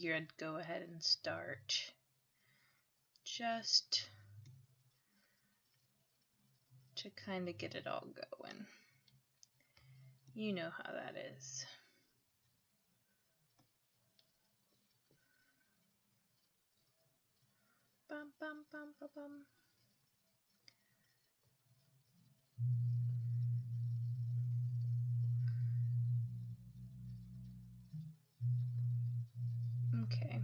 figure I'd go ahead and start. Just to kind of get it all going. You know how that is. Bum, bum, bum, bum, bum. Okay.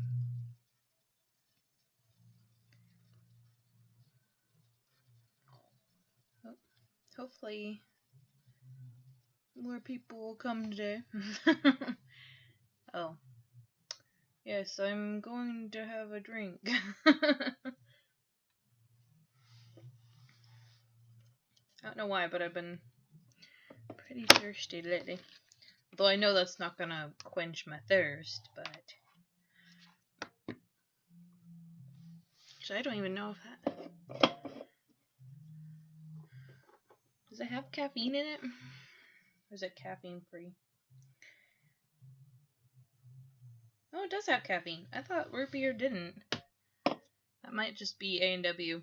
Oh, hopefully more people will come today. Oh. Yes, I'm going to have a drink. I don't know why, but I've been pretty thirsty lately. Though I know that's not gonna quench my thirst, but... Actually, I don't even know if that... Does it have caffeine in it? Or is it caffeine free? Oh, it does have caffeine. I thought root beer didn't. That might just be A&W.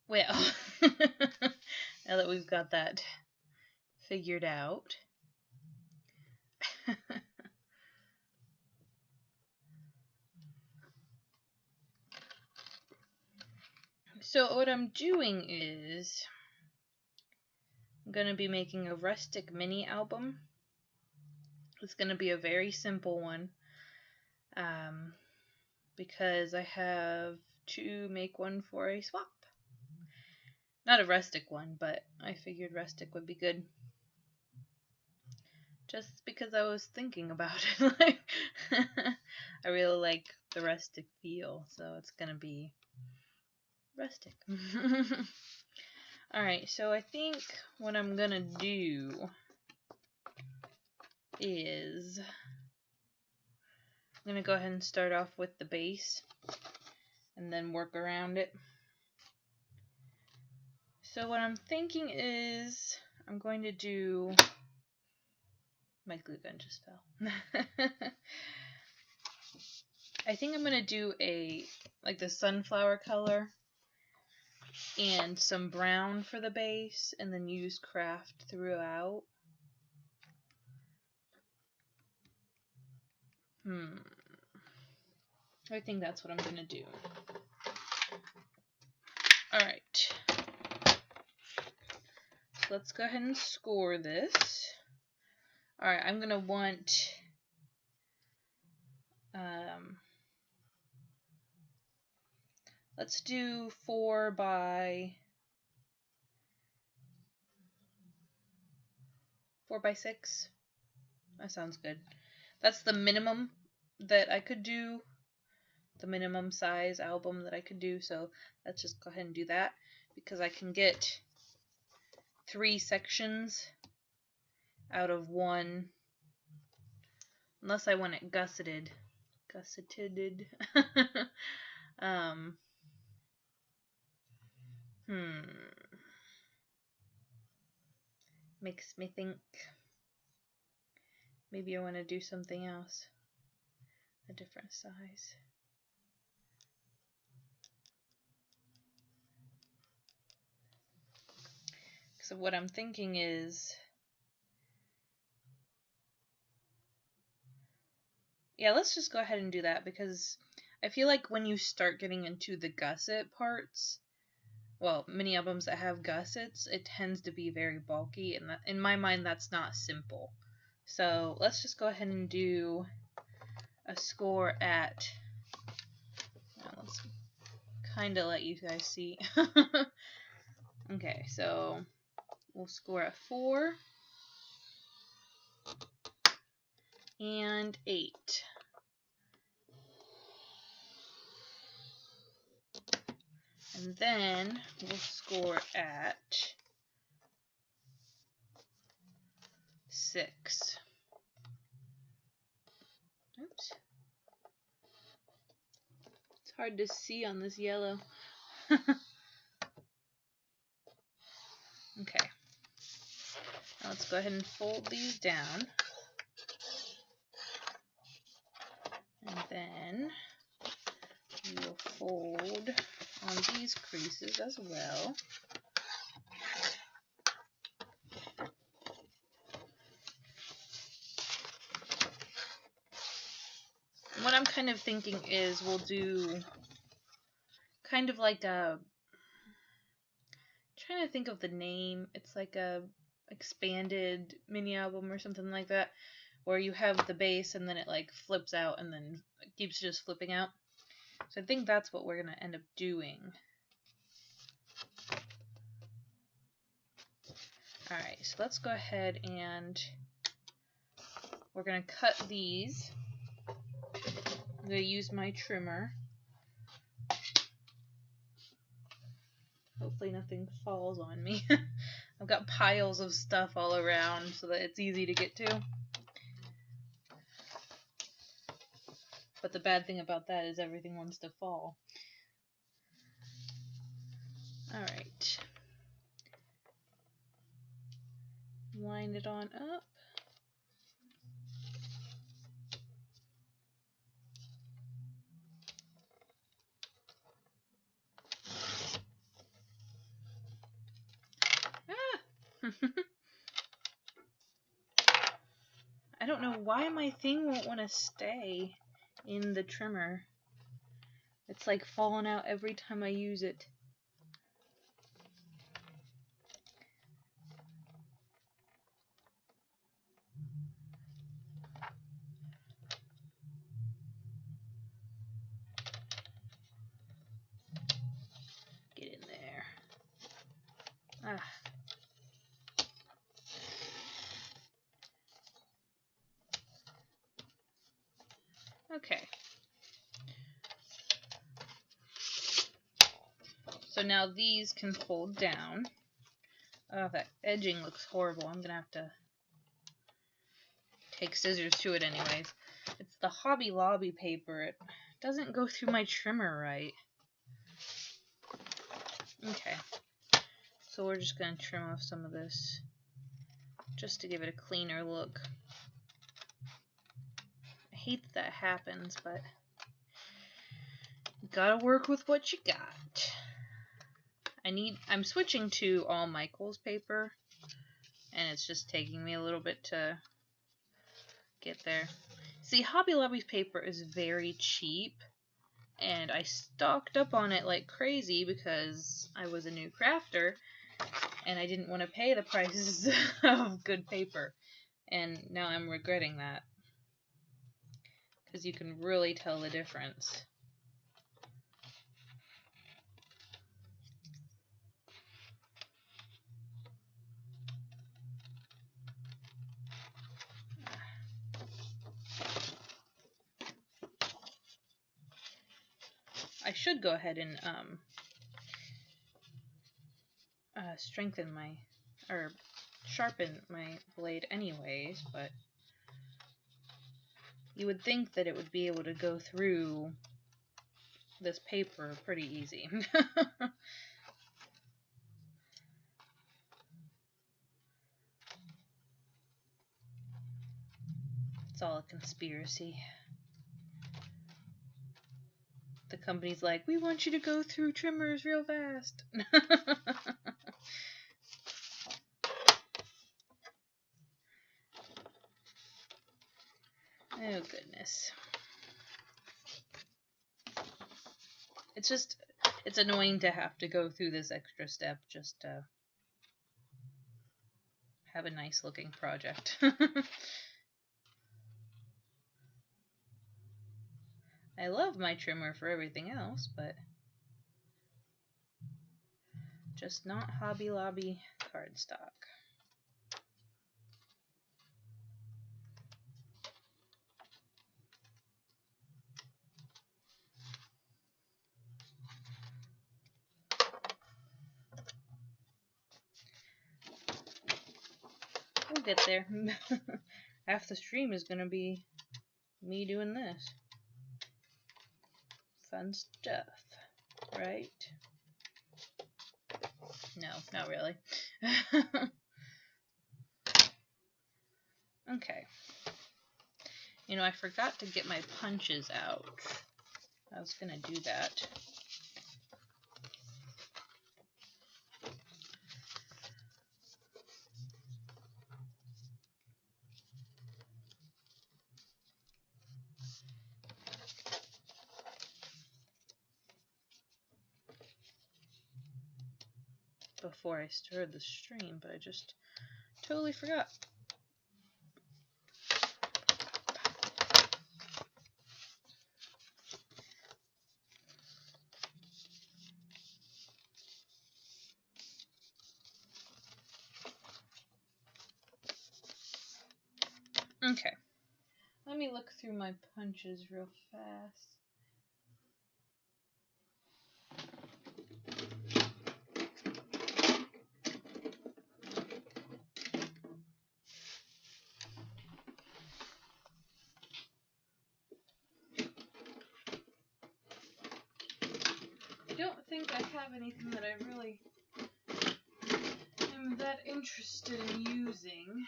Well, now that we've got that figured out. So what I'm doing is I'm going to be making a Rustic mini album. It's going to be a very simple one because I have to make one for a swap. Not a Rustic one, but I figured Rustic would be good. Just because I was thinking about it. I really like the Rustic feel, so it's going to be Rustic. Alright, so I think what I'm gonna do is I'm gonna go ahead and start off with the base and then work around it. So what I'm thinking is I'm going to do... My glue gun just fell. I think I'm gonna do like the sunflower color and some brown for the base, and then use kraft throughout. I think that's what I'm gonna do. Alright. So let's go ahead and score this. Alright, I'm gonna want let's do 4 by 6. That sounds good. That's the minimum that I could do, the minimum size album that I could do, so let's just go ahead and do that, because I can get 3 sections out of one, unless I want it gusseted. Makes me think maybe I want to do something else, a different size. So what I'm thinking is, yeah, let's just go ahead and do that, because I feel like when you start getting into the gusset parts, well, mini albums that have gussets, it tends to be very bulky, and that, in my mind, that's not simple. So let's just go ahead and do a score at, let's kind of let you guys see. Okay, so we'll score at 4 and 8. And then we'll score at 6. Oops. It's hard to see on this yellow. Okay. Now let's go ahead and fold these down. creases as well. What I'm kind of thinking is we'll do kind of like a, trying to think of the name. It's like a expanded mini album or something like that, where you have the base and then it like flips out and then it keeps just flipping out. So I think that's what we're going to end up doing. Alright, so let's go ahead and we're going to cut these. I'm going to use my trimmer. Hopefully nothing falls on me. I've got piles of stuff all around so that it's easy to get to. But the bad thing about that is everything wants to fall. Alright. Line it on up. I don't know why my thing won't want to stay in the trimmer. It's like falling out every time I use it. Get in there. Ah. Okay. So now these can fold down. Oh, that edging looks horrible. I'm gonna have to take scissors to it anyways. It's the Hobby Lobby paper. It doesn't go through my trimmer right. Okay. So we're just gonna trim off some of this just to give it a cleaner look. I hate that happens, but you gotta work with what you got. I'm switching to all Michaels paper, and it's just taking me a little bit to get there. See, Hobby Lobby's paper is very cheap, and I stocked up on it like crazy because I was a new crafter, and I didn't want to pay the prices of good paper. And now I'm regretting that, because you can really tell the difference. I should go ahead and strengthen my, or sharpen my blade anyways, but you would think that it would be able to go through this paper pretty easy. It's all a conspiracy. The company's like, we want you to go through trimmers real fast. Oh goodness. It's annoying to have to go through this extra step just to have a nice looking project. I love my trimmer for everything else, but just not Hobby Lobby cardstock. We'll get there. Half the stream is gonna be me doing this. Fun stuff, right? No, not really. Okay. You know, I forgot to get my punches out. I was gonna do that. before I started the stream, but I just totally forgot. Okay, let me look through my punches real fast. I don't think I have anything that I really am that interested in using.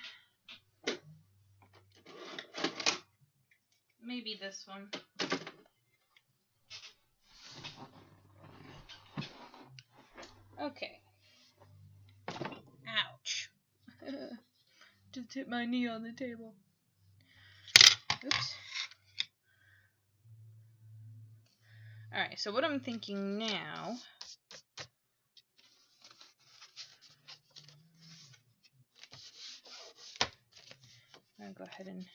Maybe this one. Okay. Ouch. Just hit my knee on the table. Oops. Alright, so what I'm thinking now I'm going to go ahead and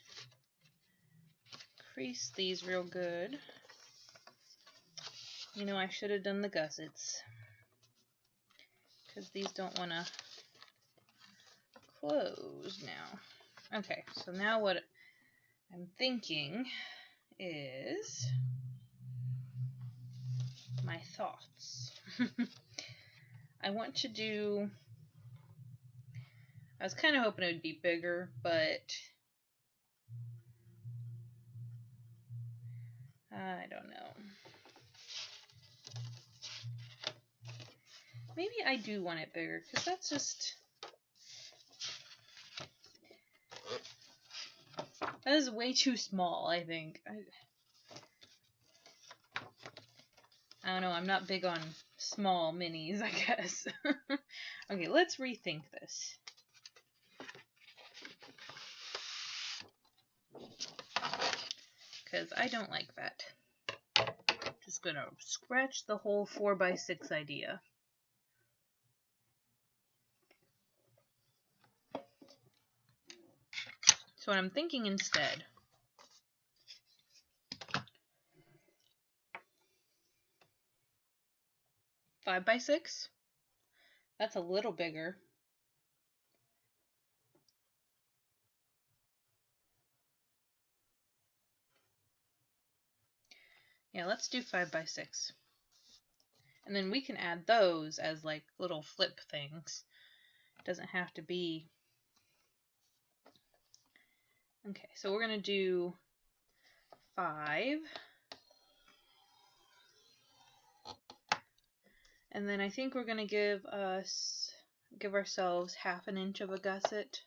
crease these real good. You know, I should have done the gussets, because these don't want to close now. Okay, so now what I'm thinking is my thoughts. I want to do, I was kind of hoping it would be bigger, but I don't know. Maybe I do want it bigger, because that's just, that is way too small, I think. I don't know, I'm not big on small minis, I guess. Okay, let's rethink this. Because I don't like that. Just gonna scratch the whole 4x6 idea. So what I'm thinking instead, five by 6. That's a little bigger. Yeah, let's do 5 by 6. And then we can add those as like little flip things. It doesn't have to be. Okay, so we're gonna do 5. And then I think we're gonna give ourselves half an inch of a gusset.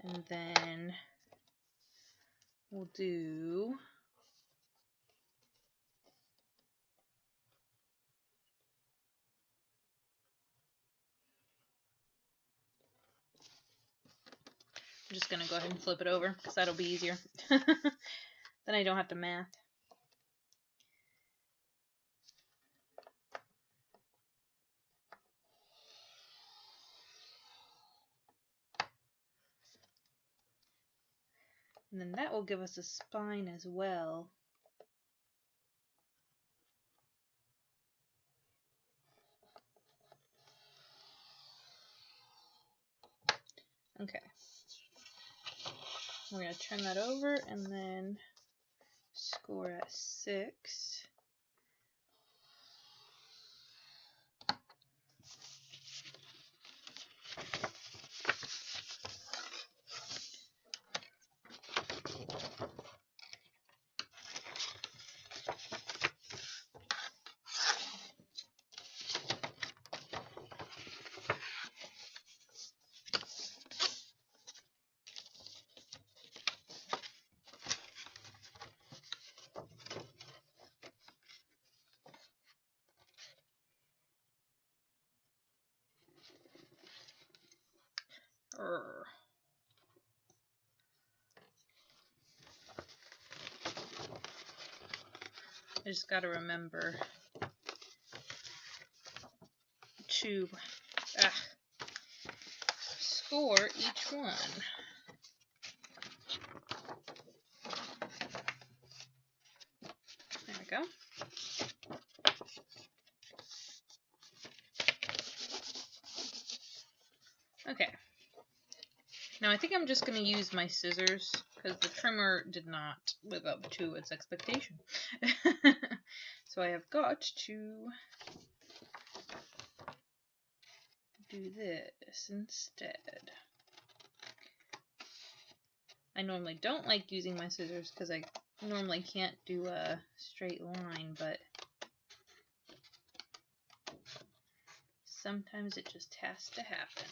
And then we'll do I'm just gonna go ahead and flip it over because that'll be easier. Then I don't have to math. And then that will give us a spine as well. Okay. We're going to turn that over and then score at 6. I just got to remember to score each one. There we go. Okay. Now I think I'm just going to use my scissors because the trimmer did not live up to its expectation. So I have got to do this instead. I normally don't like using my scissors because I normally can't do a straight line, but sometimes it just has to happen.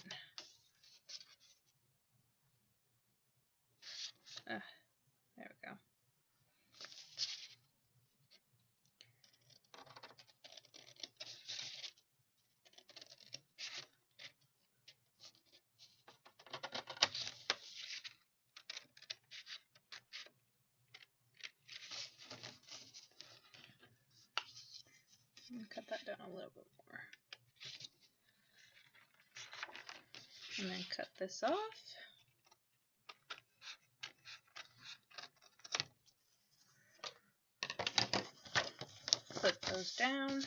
There we go. Cut that down a little bit more. And then cut this off. Put those down.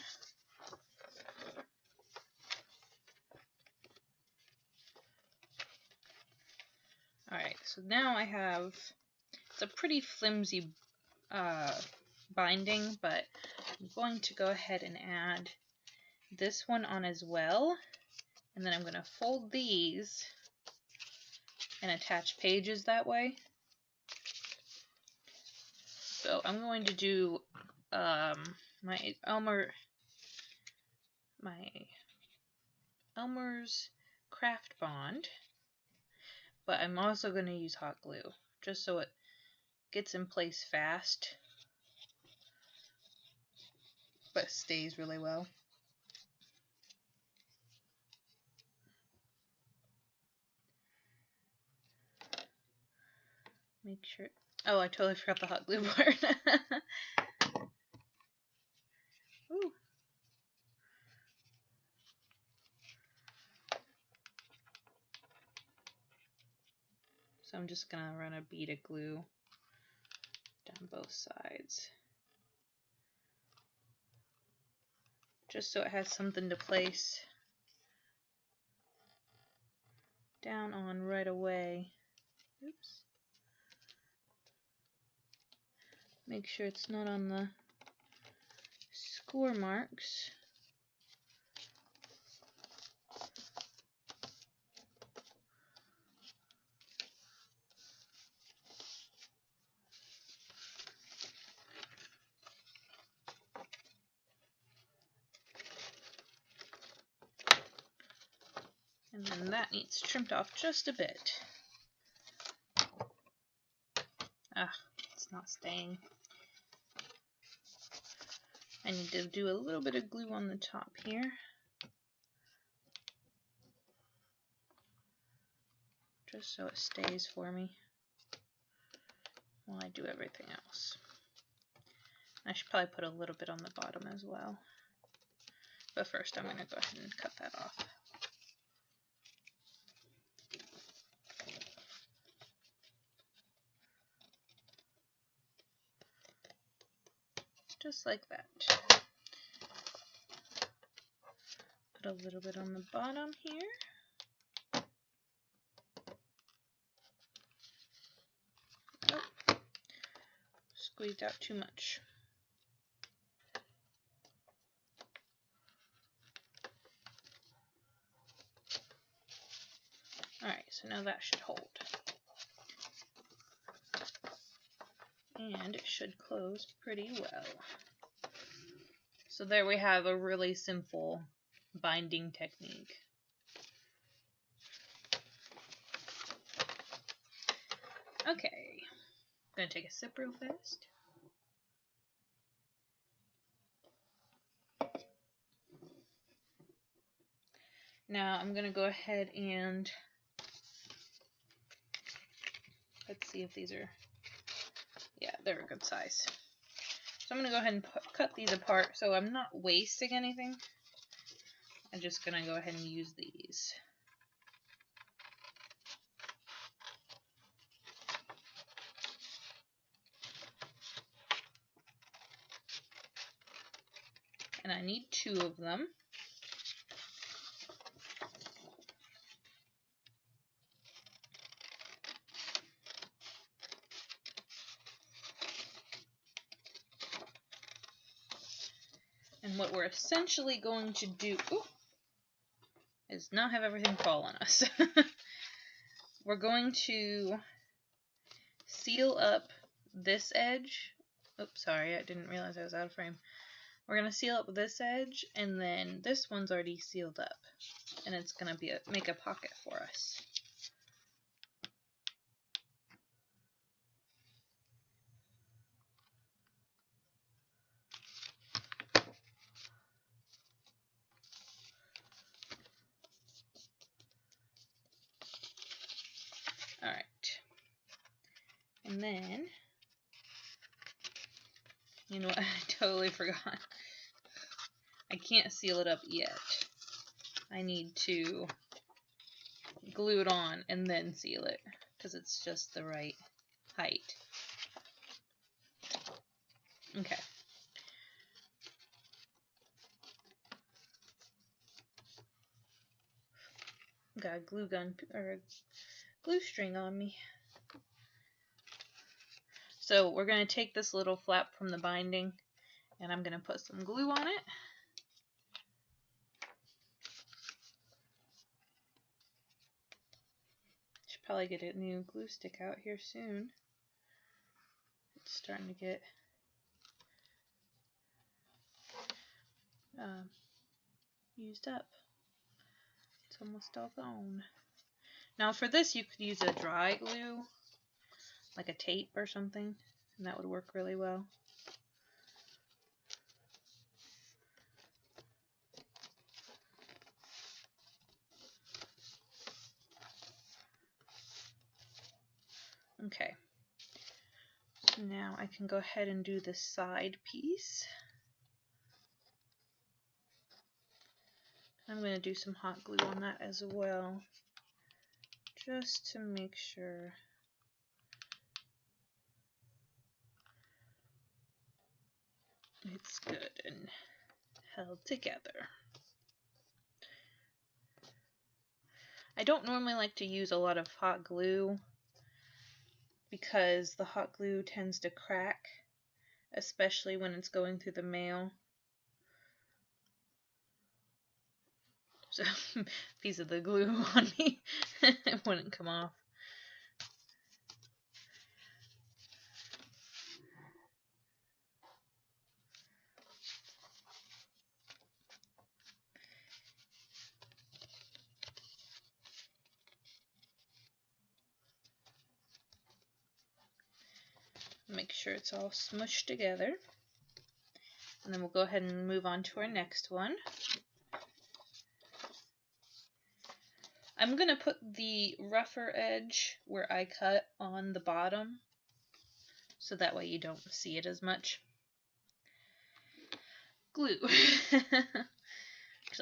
Alright, so now I have, it's a pretty flimsy binding, but I'm going to go ahead and add this one on as well. And then I'm going to fold these and attach pages that way. So I'm going to do my Elmer's Craft Bond, but I'm also going to use hot glue just so it gets in place fast but stays really well. Make sure. Oh, I totally forgot the hot glue part. Ooh. So I'm just gonna run a bead of glue down both sides, just so it has something to place down on right away. Oops. Make sure it's not on the score marks. And then that needs trimmed off just a bit. It's not staying. I need to do a little bit of glue on the top here. Just so it stays for me while I do everything else. I should probably put a little bit on the bottom as well. But first I'm going to go ahead and cut that off. Just like that. Put a little bit on the bottom here. Oh, squeezed out too much. Alright, so now that should hold. And it should close pretty well. So there we have a really simple binding technique. Okay, I'm going to take a sip real fast. Now I'm going to go ahead and let's see if these are, yeah, they're a good size. So I'm going to go ahead and cut these apart so I'm not wasting anything. I just going to go ahead and use these. And I need 2 of them. And what we're essentially going to do is not have everything fall on us. We're going to seal up this edge. Oops, sorry, I didn't realize I was out of frame. We're going to seal up this edge, and then this one's already sealed up. And it's going to make a pocket for us. Alright. And then, you know what, I totally forgot. I can't seal it up yet. I need to glue it on and then seal it, because it's just the right height. Okay. Got a glue gun or a glue string on me. So we're going to take this little flap from the binding and I'm going to put some glue on it. Should probably get a new glue stick out here soon. It's starting to get used up. It's almost all gone. Now for this you could use a dry glue, like a tape or something, and that would work really well. Okay, so now I can go ahead and do the side piece. I'm going to do some hot glue on that as well, just to make sure it's good and held together. I don't normally like to use a lot of hot glue because the hot glue tends to crack, especially when it's going through the mail. So, a piece of the glue on me, it wouldn't come off. Make sure it's all smushed together. And then we'll go ahead and move on to our next one. I'm going to put the rougher edge where I cut on the bottom, so that way you don't see it as much. Glue.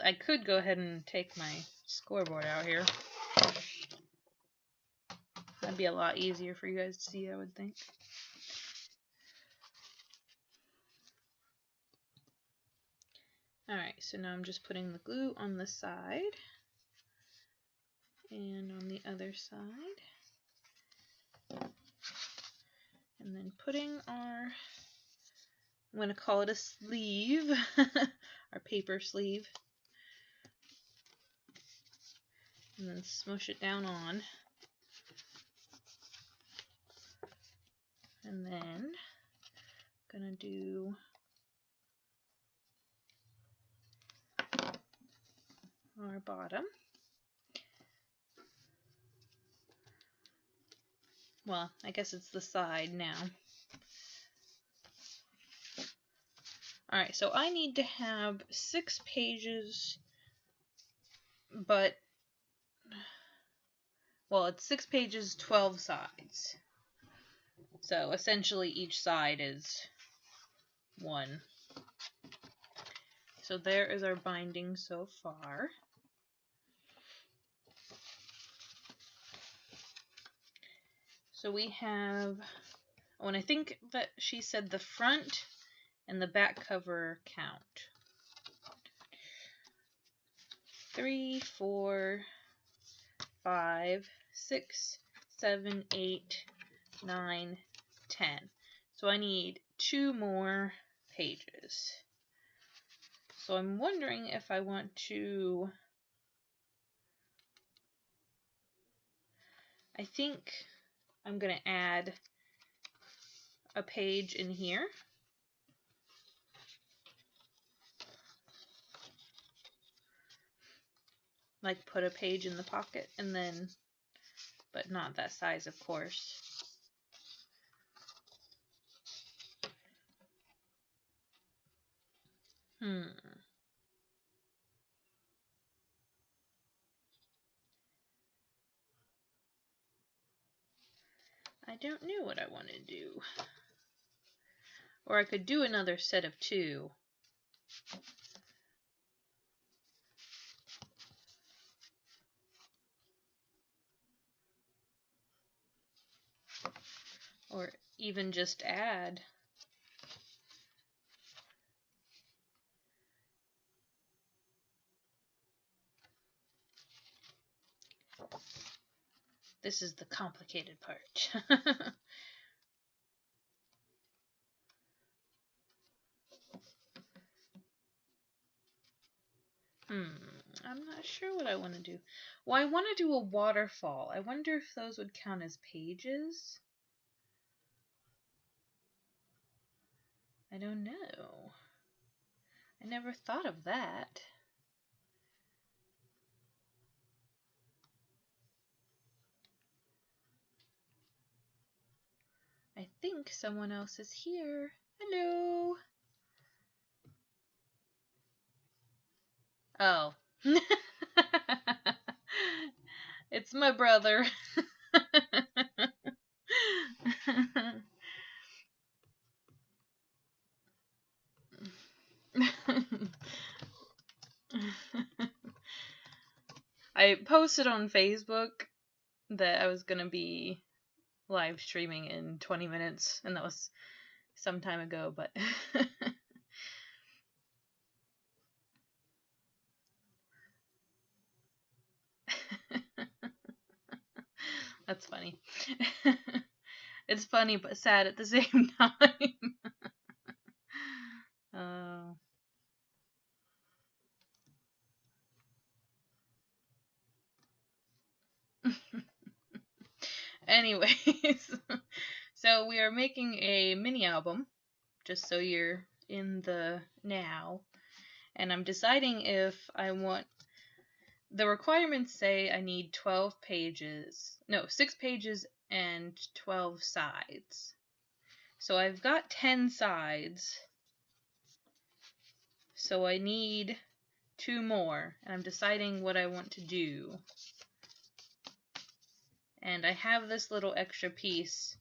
I could go ahead and take my scoreboard out here. That'd be a lot easier for you guys to see, I would think. Alright, so now I'm just putting the glue on the side and on the other side. And then putting our, I'm going to call it a sleeve, our paper sleeve. And then smush it down on. And then I'm going to do our bottom. Well, I guess it's the side now. Alright, so I need to have 6 pages, but, well, it's 6 pages, 12 sides. So essentially each side is 1. So there is our binding so far. So we have, oh, and I think that she said the front and the back cover count. 3, 4, 5, 6, 7, 8, 9, 10. So I need 2 more pages. So I'm wondering if I want to, I think I'm going to add a page in here. Like put a page in the pocket and then, but not that size, of course. I don't know what I want to do. Or I could do another set of 2. Or even just add. This is the complicated part. I'm not sure what I want to do. Well, I want to do a waterfall. I wonder if those would count as pages. I don't know. I never thought of that. I think someone else is here. Hello. Oh. It's my brother. I posted on Facebook that I was gonna be live streaming in 20 minutes, and that was some time ago, but that's funny. It's funny but sad at the same time. Oh. Anyways, so we are making a mini album, just so you're in the now, and I'm deciding if I want, the requirements say I need 12 pages, no, 6 pages and 12 sides. So I've got 10 sides, so I need 2 more, and I'm deciding what I want to do. And I have this little extra piece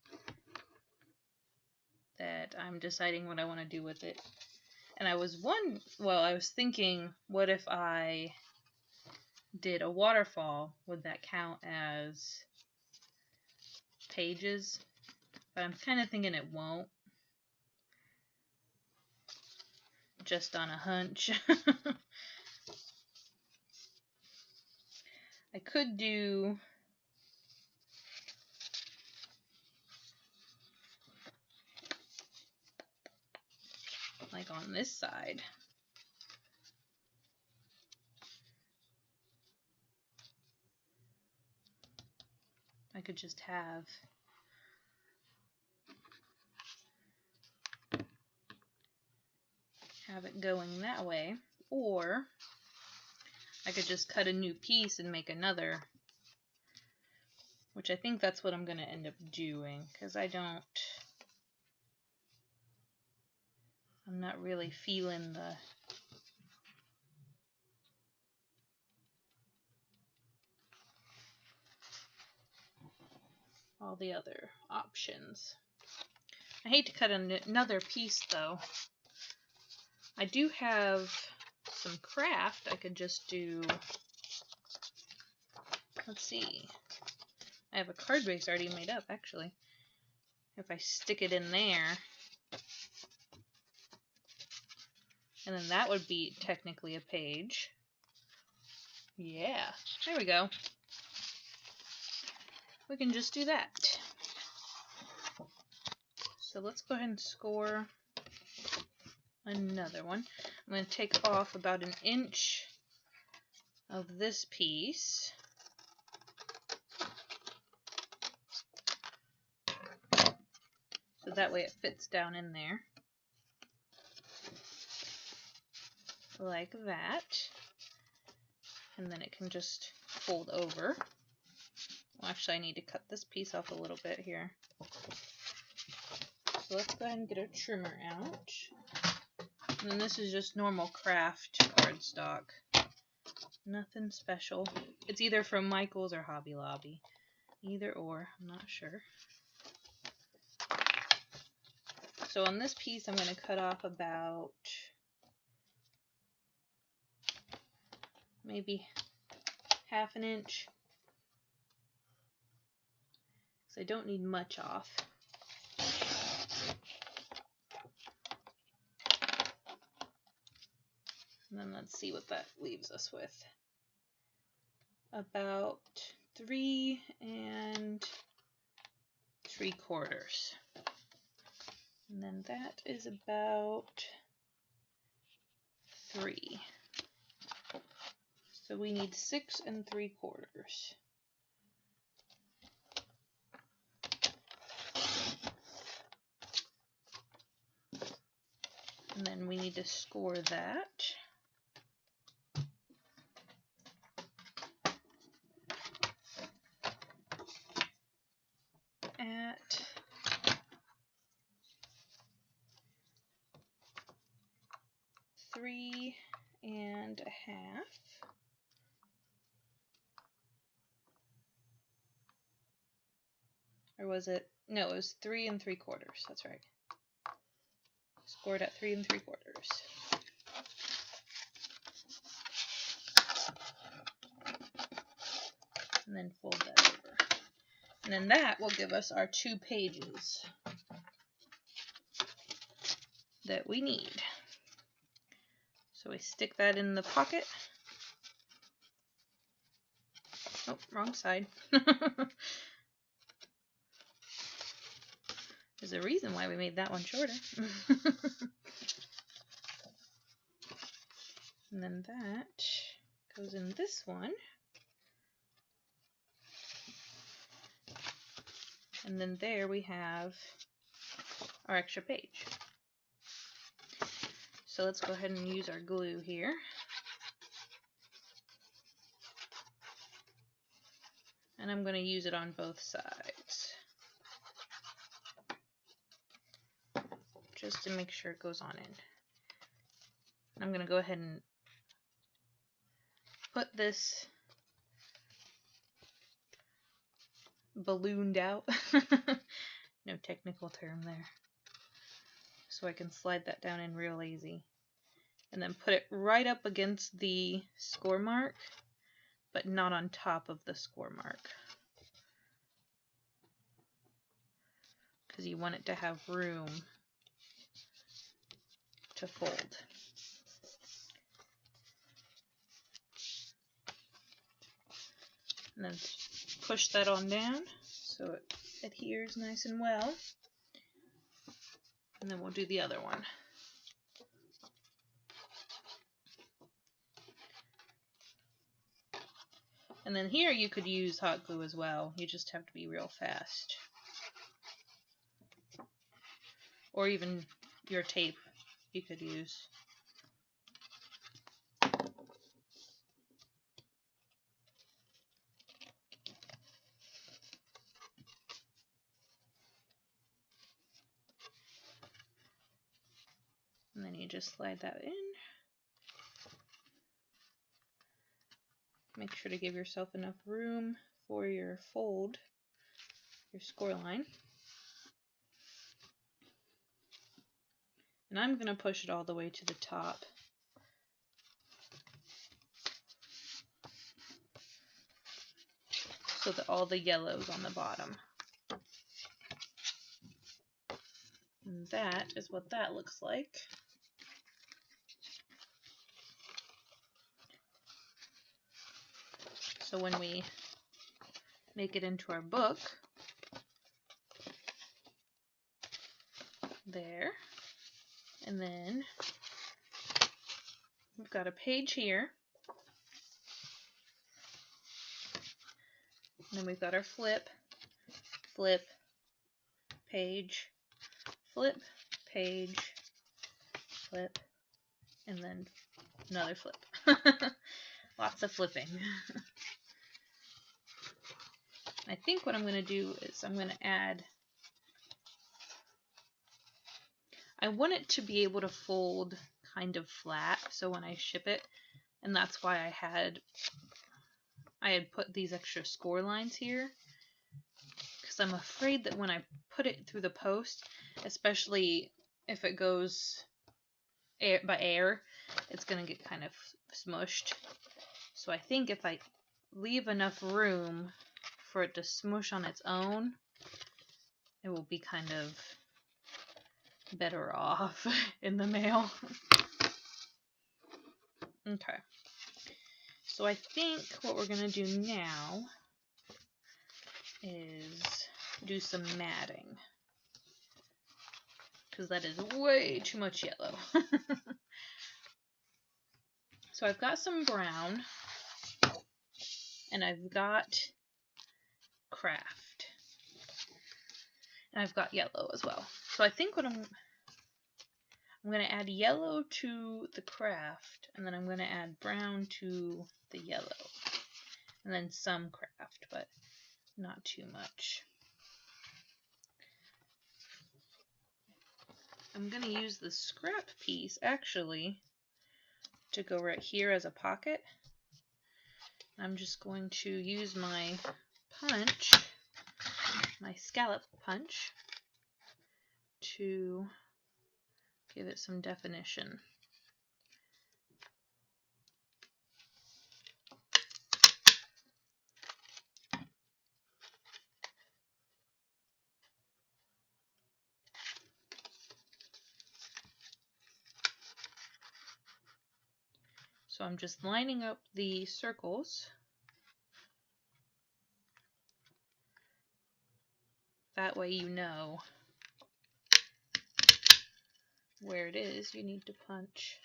that I'm deciding what I want to do with it. And I was thinking, what if I did a waterfall? Would that count as pages? But I'm kind of thinking it won't. Just on a hunch. I could do like on this side. I could just have it going that way, or I could just cut a new piece and make another, which I think that's what I'm going to end up doing, because I'm not really feeling all the other options. I hate to cut another piece though. I do have some kraft, I could just do, let's see, I have a card base already made up actually. If I stick it in there, and then that would be technically a page. Yeah, there we go. We can just do that. So let's go ahead and score another one. I'm going to take off about 1 inch of this piece. So that way it fits down in there. Like that. And then it can just fold over. Well, actually, I need to cut this piece off a little bit here. So let's go ahead and get our trimmer out. And then this is just normal kraft cardstock. Nothing special. It's either from Michael's or Hobby Lobby. Either or, I'm not sure. So on this piece, I'm going to cut off about maybe 1/2 inch. So I don't need much off. And then let's see what that leaves us with. About 3 3/4. And then that is about 3. So we need 6 3/4. And then we need to score that. At 3 1/2. Or was it? No, it was 3 3/4. That's right. Scored at 3 3/4. And then fold that over. And then that will give us our 2 pages that we need. So we stick that in the pocket. Oh, wrong side. There's a reason why we made that one shorter. And then that goes in this one. And then there we have our extra page. So let's go ahead and use our glue here. And I'm going to use it on both sides, just to make sure it goes on in. I'm going to go ahead and put this ballooned out, no technical term there, so I can slide that down in real easy. And then put it right up against the score mark, but not on top of the score mark, because you want it to have room to fold. And then push that on down so it adheres nice and well. And then we'll do the other one. And then here you could use hot glue as well. You just have to be real fast. Or even your tape you could use. And then you just slide that in. Make sure to give yourself enough room for your fold, your score line. And I'm going to push it all the way to the top so that all the yellow's on the bottom. And that is what that looks like. So when we make it into our book, there, and then we've got a page here, and then we've got our flip, flip, page, flip, page, flip, and then another flip. Lots of flipping. I think what I'm going to do is I'm going to add, I want it to be able to fold kind of flat, so when I ship it, and that's why I had put these extra score lines here, because I'm afraid that when I put it through the post, especially if it goes by air, it's going to get kind of smushed. So I think if I leave enough room for it to smush on its own, it will be kind of better off in the mail. Okay. So I think what we're going to do now is do some matting, because that is way too much yellow. So I've got some brown, and I've got kraft, and I've got yellow as well. So I think what I'm going to add yellow to the kraft, and then I'm going to add brown to the yellow, and then some kraft, but not too much. I'm going to use the scrap piece actually to go right here as a pocket. I'm just going to use my punch, my scallop punch, to give it some definition. So I'm just lining up the circles. That way you know where it is you need to punch.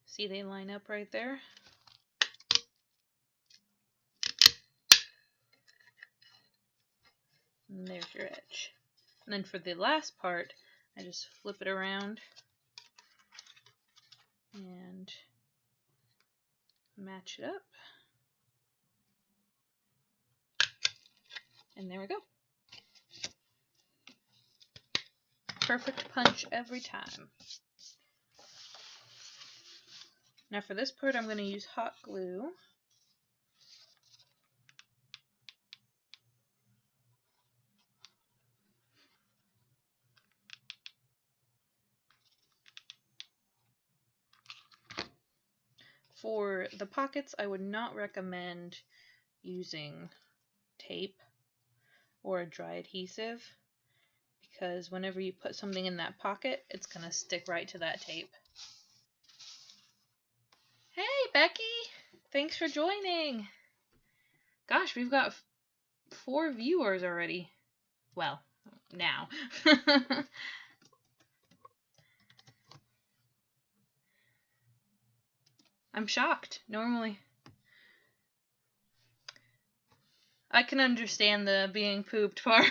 See, they line up right there. And there's your edge. And then for the last part, I just flip it around and match it up. And there we go. Perfect punch every time. Now for this part, I'm going to use hot glue. For the pockets, I would not recommend using tape or a dry adhesive, because whenever you put something in that pocket, it's going to stick right to that tape. Hey, Becky! Thanks for joining! Gosh, we've got 4 viewers already. Well, now. I'm shocked. Normally, I can understand the being pooped part.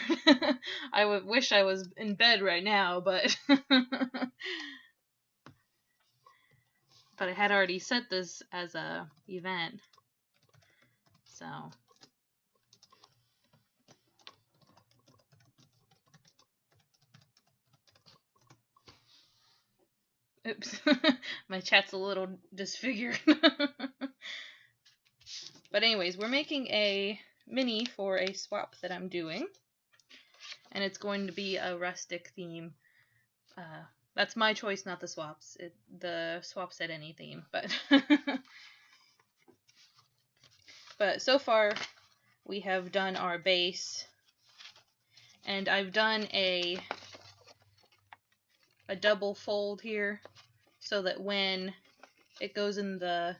I would wish I was in bed right now, but but I had already set this as a event, so oops, my chat's a little disfigured. But anyways, we're making a mini for a swap that I'm doing, and it's going to be a rustic theme. That's my choice, not the swaps. The swap said any theme, but But so far, we have done our base, and I've done a double fold here so that when it goes in the...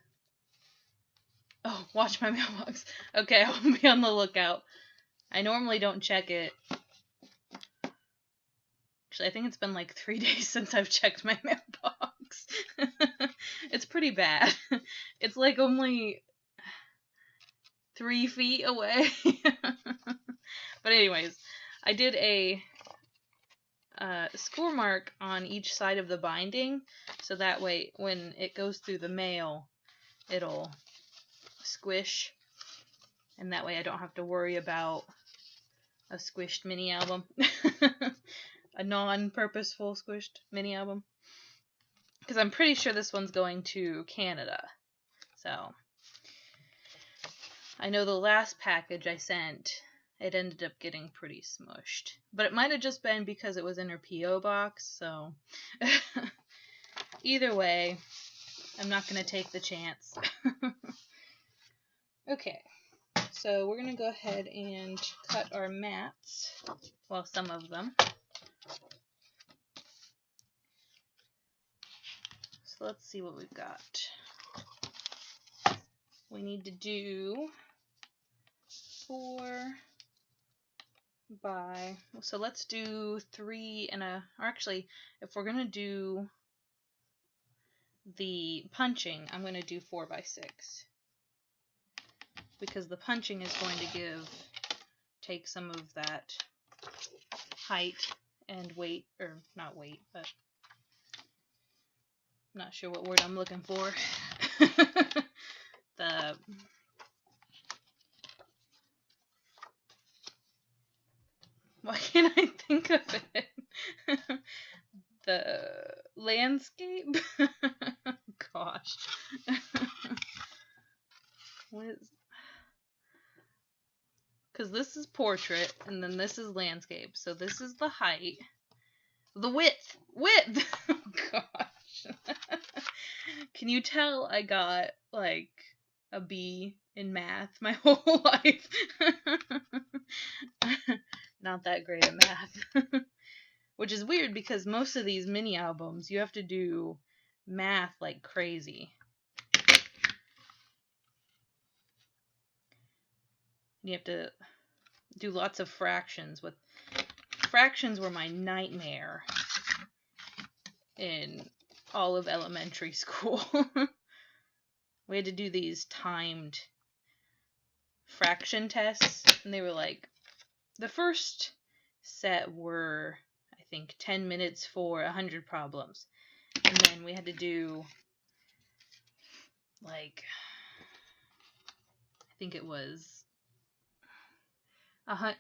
Oh, watch my mailbox. Okay, I'll be on the lookout. I normally don't check it. Actually, I think it's been like 3 days since I've checked my mailbox. It's pretty bad. It's like only 3 feet away. But anyways, I did a score mark on each side of the binding, so that way when it goes through the mail, it'll squish, and that way I don't have to worry about a squished mini album. A non-purposeful squished mini album. Because I'm pretty sure this one's going to Canada. So, I know the last package I sent, it ended up getting pretty smushed. But it might have just been because it was in her P.O. box, so... Either way, I'm not going to take the chance. Okay, so we're going to go ahead and cut our mats. Well, some of them. So let's see what we've got. We need to do 4 by... So let's do 3 and a... Or actually, if we're going to do the punching, I'm going to do 4 by 6. Because the punching is going to take some of that height and weight, or not weight, but I'm not sure what word I'm looking for. Why can't I think of it? The landscape? Gosh. What is... Because this is portrait, and then this is landscape. So this is the height. The width! Width! Oh, gosh. Can you tell I got, like, a B in math my whole life? Not that great at math. Which is weird because most of these mini albums, you have to do math like crazy. You have to do lots of fractions. Fractions were my nightmare in all of elementary school. We had to do these timed fraction tests, and they were like, the first set were, I think, 10 minutes for 100 problems. And then we had to do, like, I think it was,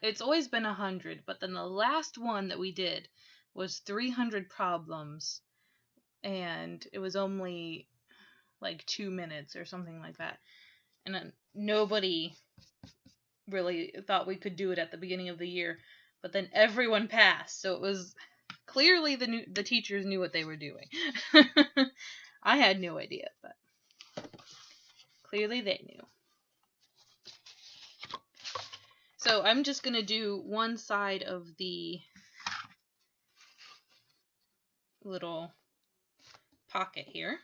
it's always been 100, but then the last one that we did was 300 problems, and it was only, like, 2 minutes or something like that. And then nobody really thought we could do it at the beginning of the year, but then everyone passed, so it was clearly the teachers knew what they were doing. I had no idea, but clearly they knew. So I'm just going to do one side of the little pocket here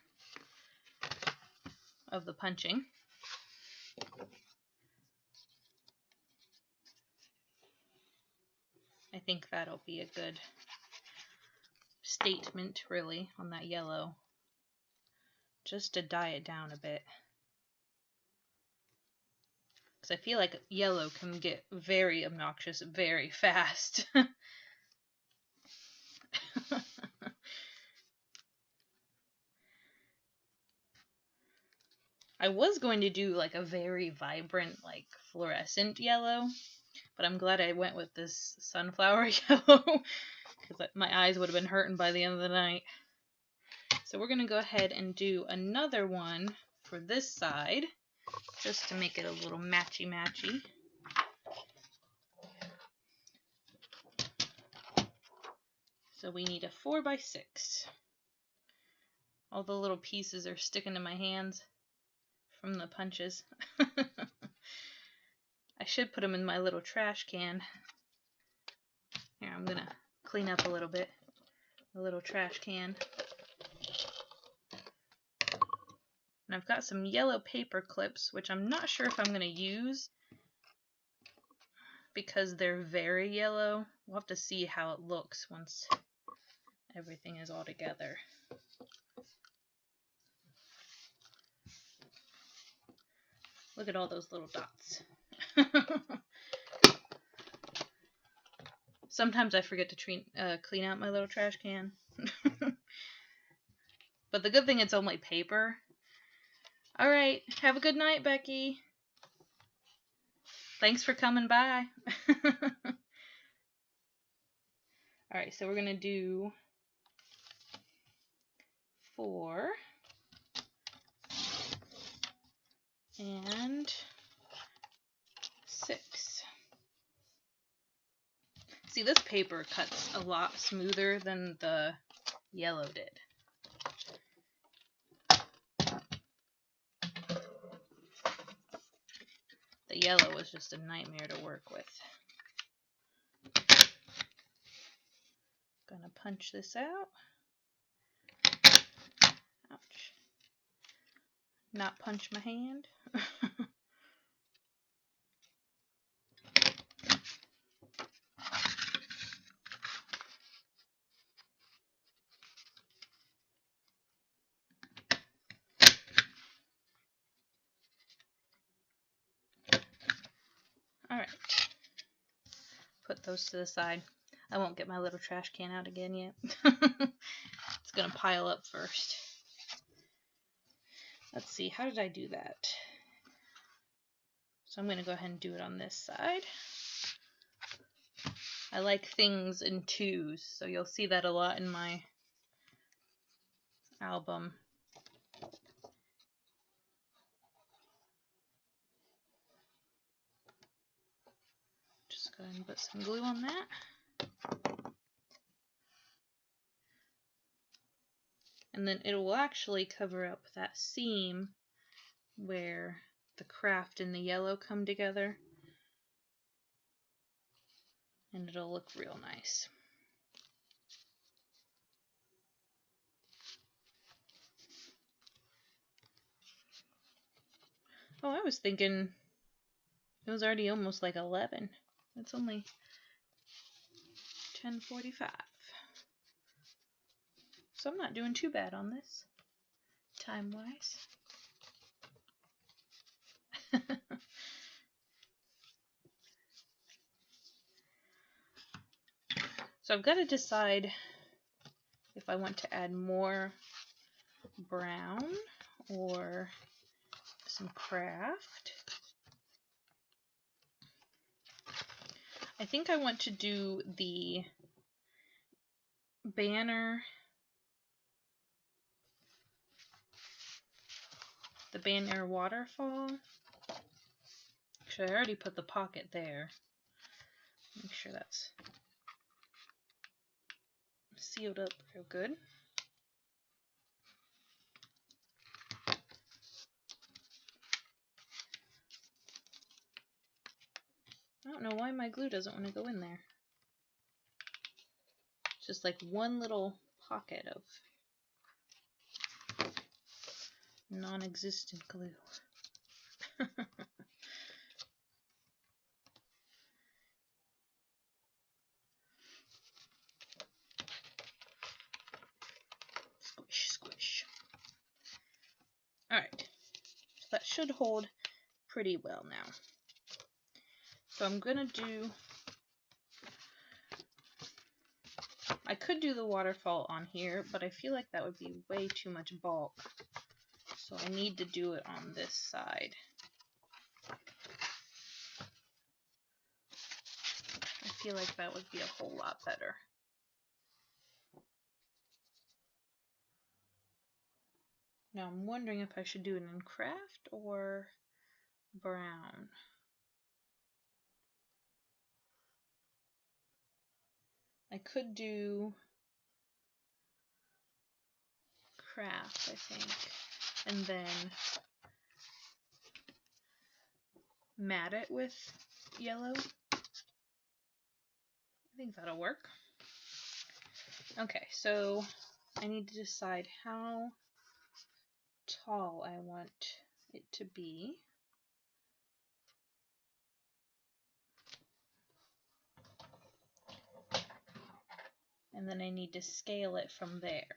of the punching. I think that'll be a good statement, really, on that yellow. Just to dye it down a bit. Because I feel like yellow can get very obnoxious very fast. I was going to do like a very vibrant, like fluorescent yellow, but I'm glad I went with this sunflower yellow because my eyes would have been hurting by the end of the night. So we're going to go ahead and do another one for this side, just to make it a little matchy-matchy. So we need a 4 by 6. All the little pieces are sticking to my hands from the punches. I should put them in my little trash can. Here, I'm gonna clean up a little bit. A little trash can. And I've got some yellow paper clips, which I'm not sure if I'm gonna use because they're very yellow. We'll have to see how it looks once everything is all together. Look at all those little dots. Sometimes I forget to clean out my little trash can. But the good thing it's only paper. Alright, have a good night, Becky. Thanks for coming by. Alright, so we're going to do 4 and 6. See, this paper cuts a lot smoother than the yellow did. The yellow was just a nightmare to work with. Gonna punch this out. Ouch. Not punch my hand. Alright. Put those to the side. I won't get my little trash can out again yet. It's gonna pile up first. Let's see, how did I do that? So I'm gonna go ahead and do it on this side. I like things in twos, so you'll see that a lot in my album. Just go ahead and put some glue on that. And then it will actually cover up that seam where the kraft and the yellow come together. And it'll look real nice. Oh, I was thinking it was already almost like 11. It's only 10:45. So I'm not doing too bad on this, time-wise. So I've got to decide if I want to add more brown or some kraft. I think I want to do the banner waterfall. Actually, I already put the pocket there. Make sure that's sealed up real good. I don't know why my glue doesn't want to go in there. It's just like one little pocket of non-existent glue. Squish, squish. Alright, so that should hold pretty well now. So I'm gonna do, I could do the waterfall on here, but I feel like that would be way too much bulk. So I need to do it on this side. I feel like that would be a whole lot better. Now I'm wondering if I should do it in kraft or brown. I could do kraft, I think, and then mat it with yellow. I think that'll work. Okay, so I need to decide how tall I want it to be. And then I need to scale it from there.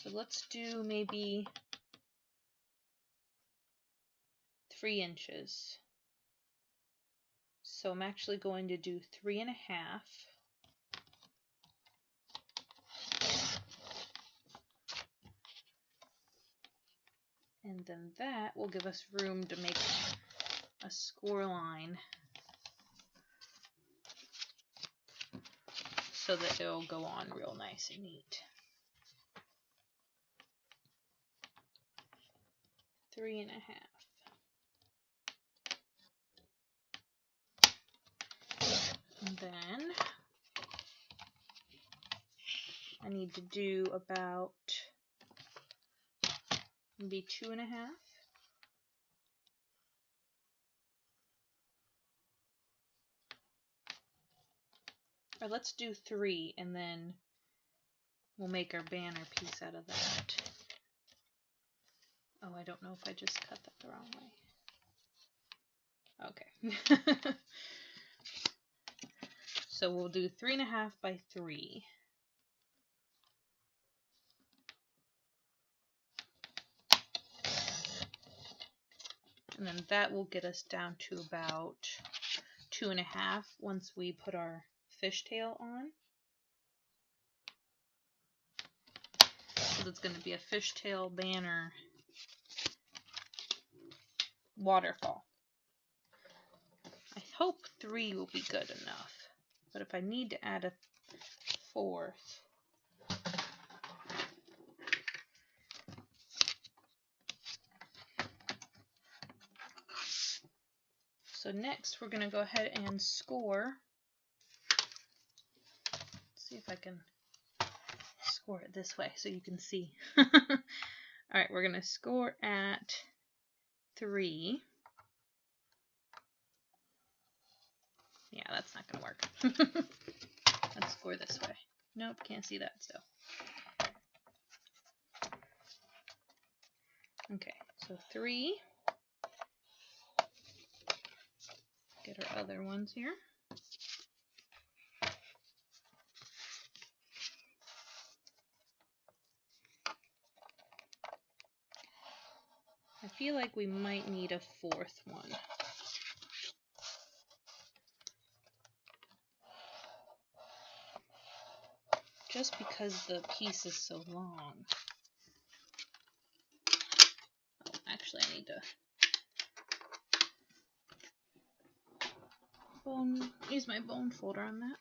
So let's do maybe 3 inches. So I'm actually going to do 3.5. And then that will give us room to make a score line so that it'll go on real nice and neat. 3.5. And then I need to do about maybe 2.5. Or let's do 3 and then we'll make our banner piece out of that. Oh, I don't know if I just cut that the wrong way. Okay. So we'll do 3.5 by 3. And then that will get us down to about 2.5 once we put our fishtail on. So it's going to be a fishtail banner waterfall. I hope 3 will be good enough. But if I need to add a 4th, so next we're going to go ahead and score. Let's see if I can score it this way so you can see. Alright, we're going to score at 3. Yeah, that's not going to work. Let's score this way. Nope, can't see that still. Okay, so 3. Get our other ones here. I feel like we might need a 4th one. Just because the piece is so long. Oh, actually I need to use my bone folder on that.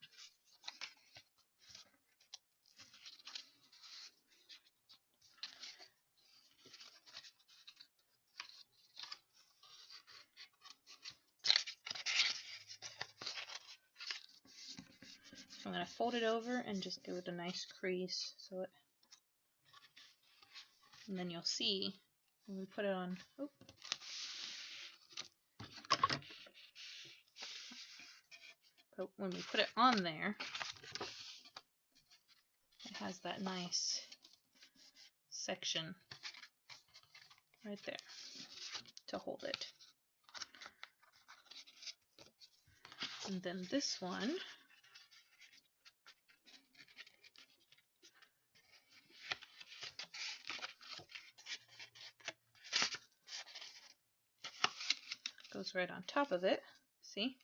So I'm going to fold it over and just give it a nice crease so it, and then you'll see when we put it on, but when we put it on there, it has that nice section right there to hold it. And then this one, goes right on top of it, see,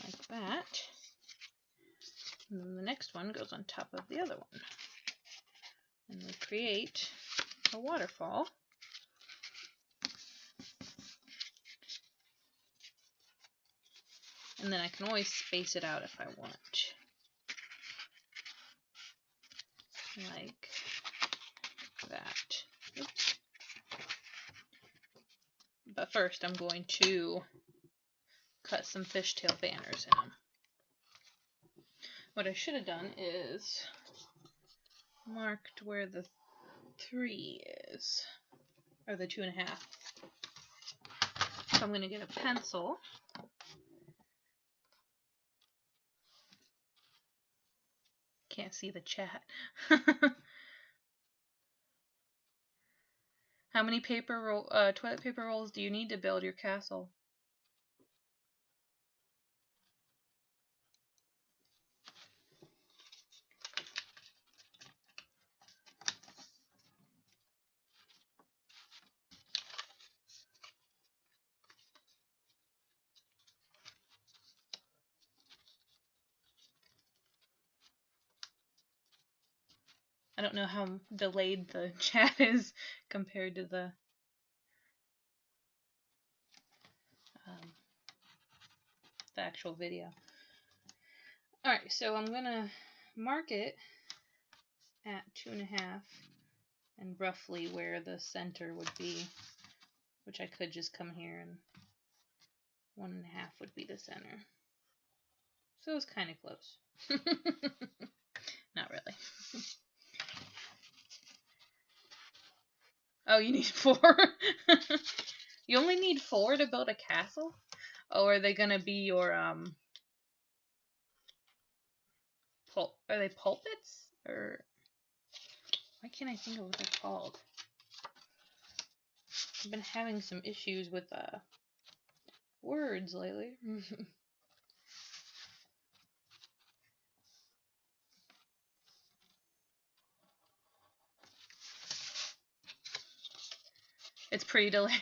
like that. And then the next one goes on top of the other one. And we create a waterfall. And then I can always space it out if I want. Like that. Oops. But first I'm going to cut some fishtail banners in them. What I should have done is marked where the 3 is, or the 2.5. So I'm going to get a pencil. Can't see the chat. How many toilet paper rolls do you need to build your castle? I don't know how delayed the chat is compared to the actual video. Alright, so I'm gonna mark it at 2.5 and roughly where the center would be, which I could just come here and 1.5 would be the center. So it's kind of close. Not really. Oh, you need 4? You only need 4 to build a castle? Oh, are they gonna be your, are they pulpits? Or, why can't I think of what they're called? I've been having some issues with, words lately. It's pretty delayed.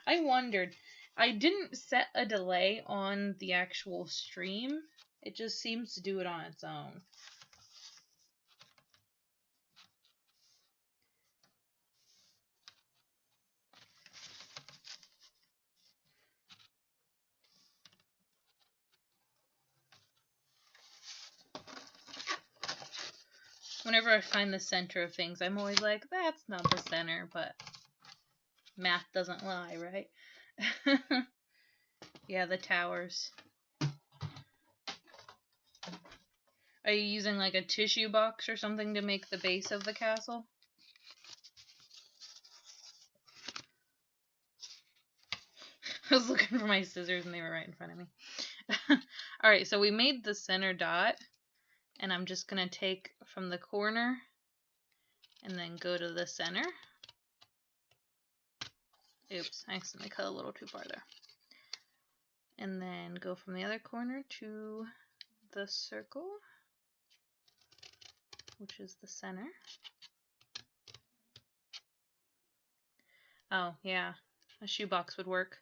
I wondered. I didn't set a delay on the actual stream. It just seems to do it on its own. Whenever I find the center of things, I'm always like, that's not the center, but math doesn't lie, right? Yeah, the towers. Are you using like a tissue box or something to make the base of the castle? I was looking for my scissors and they were right in front of me. Alright, so we made the center dot, and I'm just going to take from the corner and then go to the center. Oops, I accidentally cut a little too far there. And then go from the other corner to the circle, which is the center. Oh, yeah, a shoebox would work.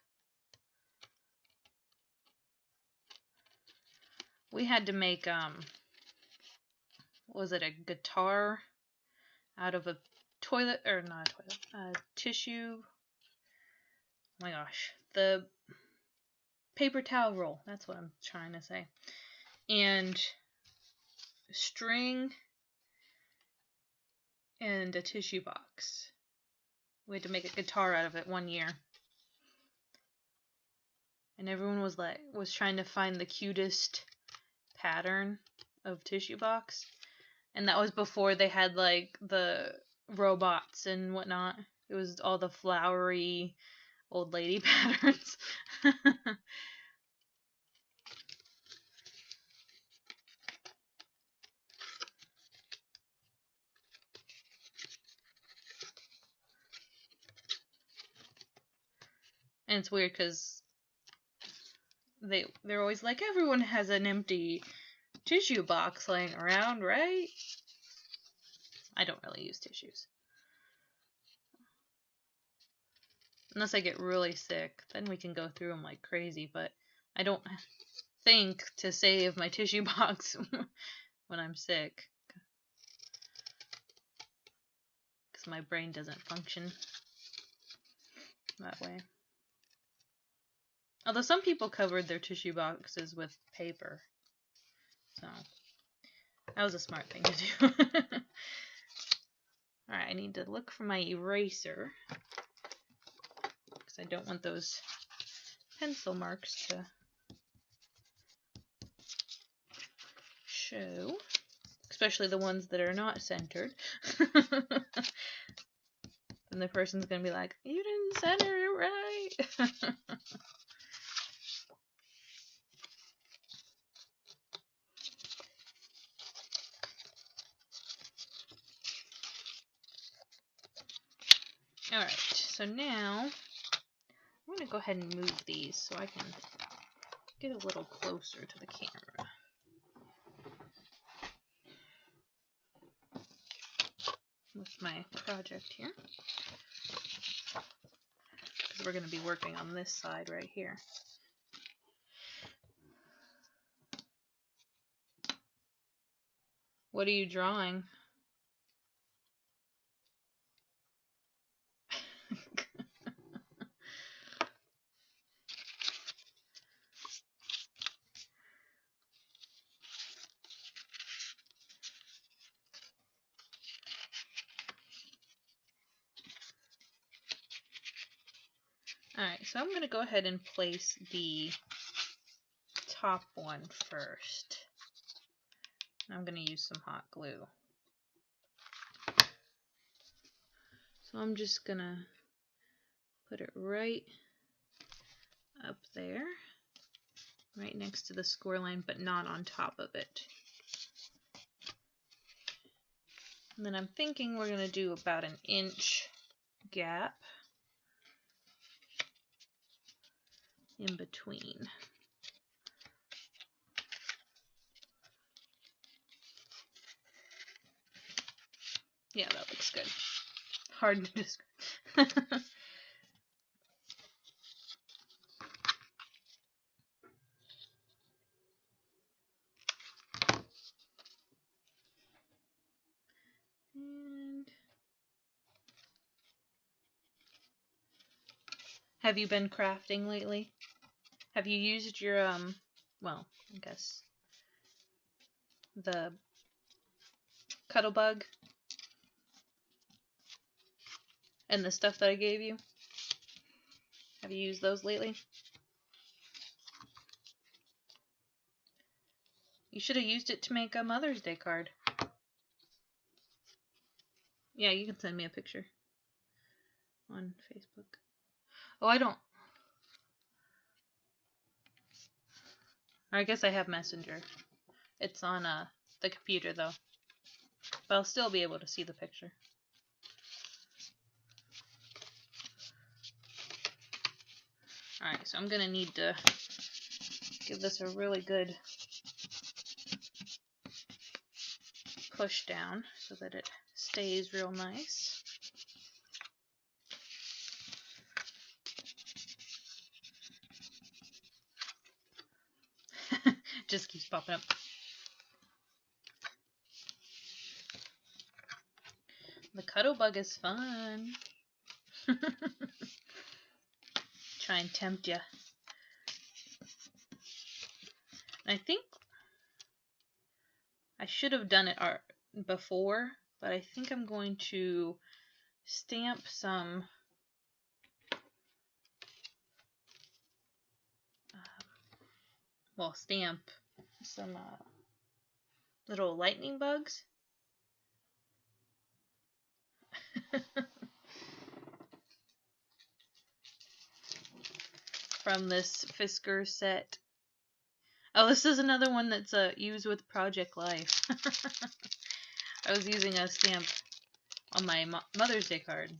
We had to make, was it a guitar out of a toilet, or not a toilet, tissue. Oh my gosh, the paper towel roll, that's what I'm trying to say. And string and a tissue box. We had to make a guitar out of it one year. And everyone was trying to find the cutest pattern of tissue box. And that was before they had like the robots and whatnot. It was all the flowery old lady patterns. And it's weird because they're always like, everyone has an empty tissue box laying around, right? I don't really use tissues. Unless I get really sick, then we can go through them like crazy, but I don't think to save my tissue box when I'm sick. Because my brain doesn't function that way. Although some people covered their tissue boxes with paper. So, that was a smart thing to do. Alright, I need to look for my eraser. Because I don't want those pencil marks to show. especially the ones that are not centered. Then the person's gonna be like, you didn't center it right. Alright, so now I'm gonna go ahead and move these so I can get a little closer to the camera. With my project here. Because we're going to be working on this side right here. What are you drawing? Alright, so I'm going to go ahead and place the top one first. I'm going to use some hot glue. So I'm just going to put it right up there, right next to the score line, but not on top of it. And then I'm thinking we're going to do about an inch gap in between. Yeah, that looks good. Hard to describe. And have you been crafting lately? Have you used your well, I guess the Cuttlebug and the stuff that I gave you? Have you used those lately? You should have used it to make a Mother's Day card. Yeah, you can send me a picture on Facebook. Oh, I don't. I guess I have Messenger. It's on the computer though. But I'll still be able to see the picture. Alright, so I'm going to need to give this a really good push down so that it stays real nice. Just keeps popping up. The Cuttlebug is fun. Try and tempt you. I think I should have done it before, but I think I'm going to stamp some stamp some little lightning bugs. From this Fisker set. Oh, this is another one that's used with Project Life. I was using a stamp on my Mother's Day card,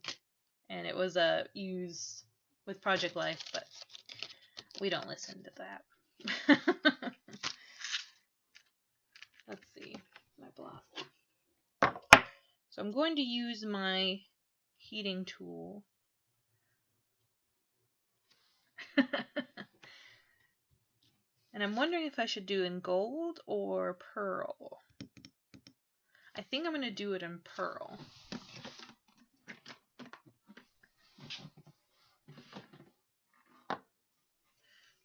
and it was used with Project Life, but we don't listen to that. Let's see, my block. So I'm going to use my heating tool. And I'm wondering if I should do in gold or pearl. I think I'm going to do it in pearl.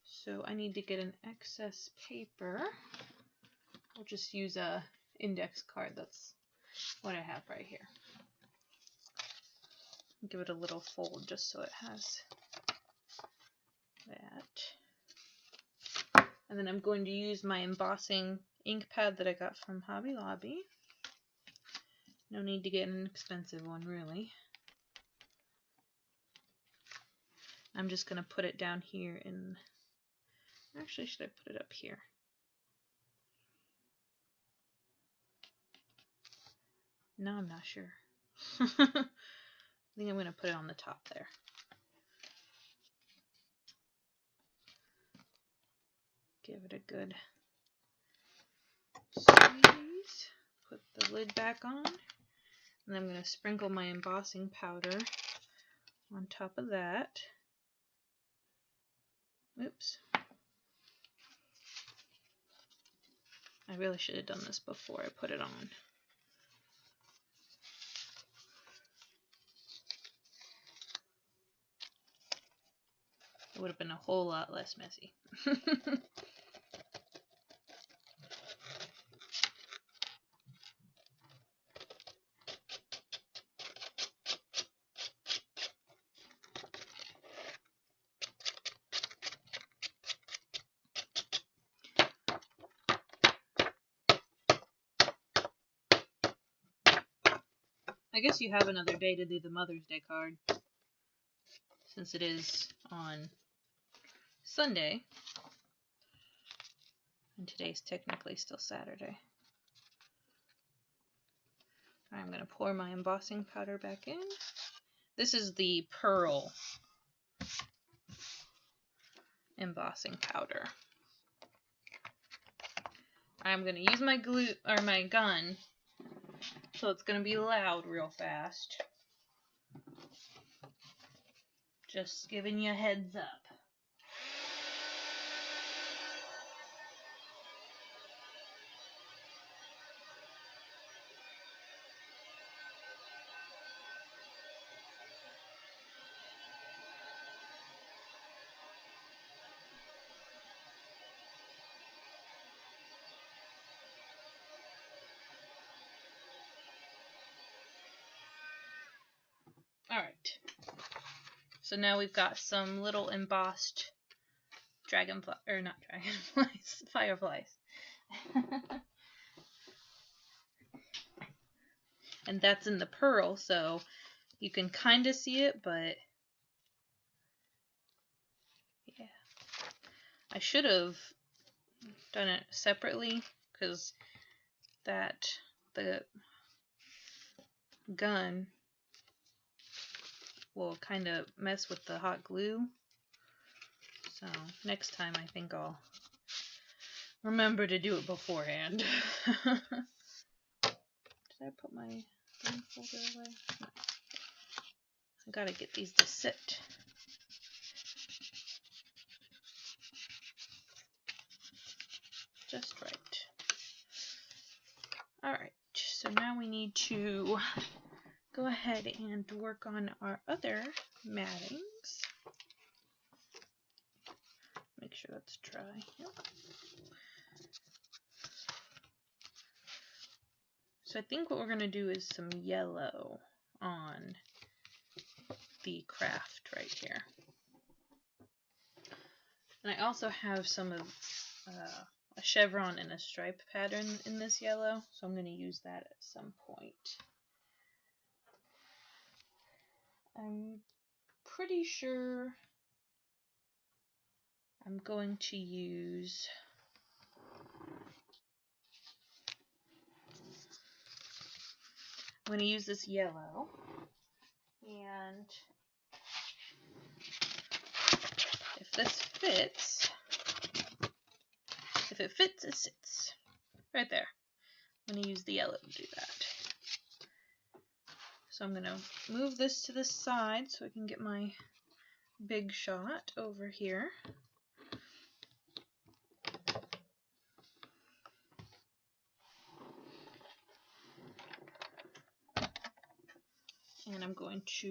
So I need to get an excess paper. I'll just use a index card. That's what I have right here. Give it a little fold just so it has that. And then I'm going to use my embossing ink pad that I got from Hobby Lobby. No need to get an expensive one, really. I'm just going to put it down here in... Actually, should I put it up here? No, I'm not sure. I think I'm going to put it on the top there. Give it a good squeeze. Put the lid back on. And I'm going to sprinkle my embossing powder on top of that. Oops. I really should have done this before I put it on. It would have been a whole lot less messy. I guess you have another day to do the Mother's Day card, since it is on Sunday, and today's technically still Saturday. I'm going to pour my embossing powder back in. This is the pearl embossing powder. I'm going to use my glue or my gun, so it's going to be loud real fast. Just giving you a heads up. Alright, so now we've got some little embossed dragonfly, or not dragonflies, fireflies. And that's in the pearl, so you can kind of see it, but yeah. I should have done it separately, because the gun will kind of mess with the hot glue. So next time I think I'll remember to do it beforehand. Did I put my thing folder away? No. I gotta get these to sit. Just right. Alright, so now we need to go ahead and work on our other mattings. Make sure that's dry. Yep. So I think what we're going to do is some yellow on the kraft right here. And I also have some of a chevron and a stripe pattern in this yellow, so I'm going to use that at some point. I'm pretty sure I'm going to use this yellow, and if this fits, if it fits, it sits. Right there. I'm going to use the yellow to do that. So I'm going to move this to the side so I can get my big shot over here. And I'm going to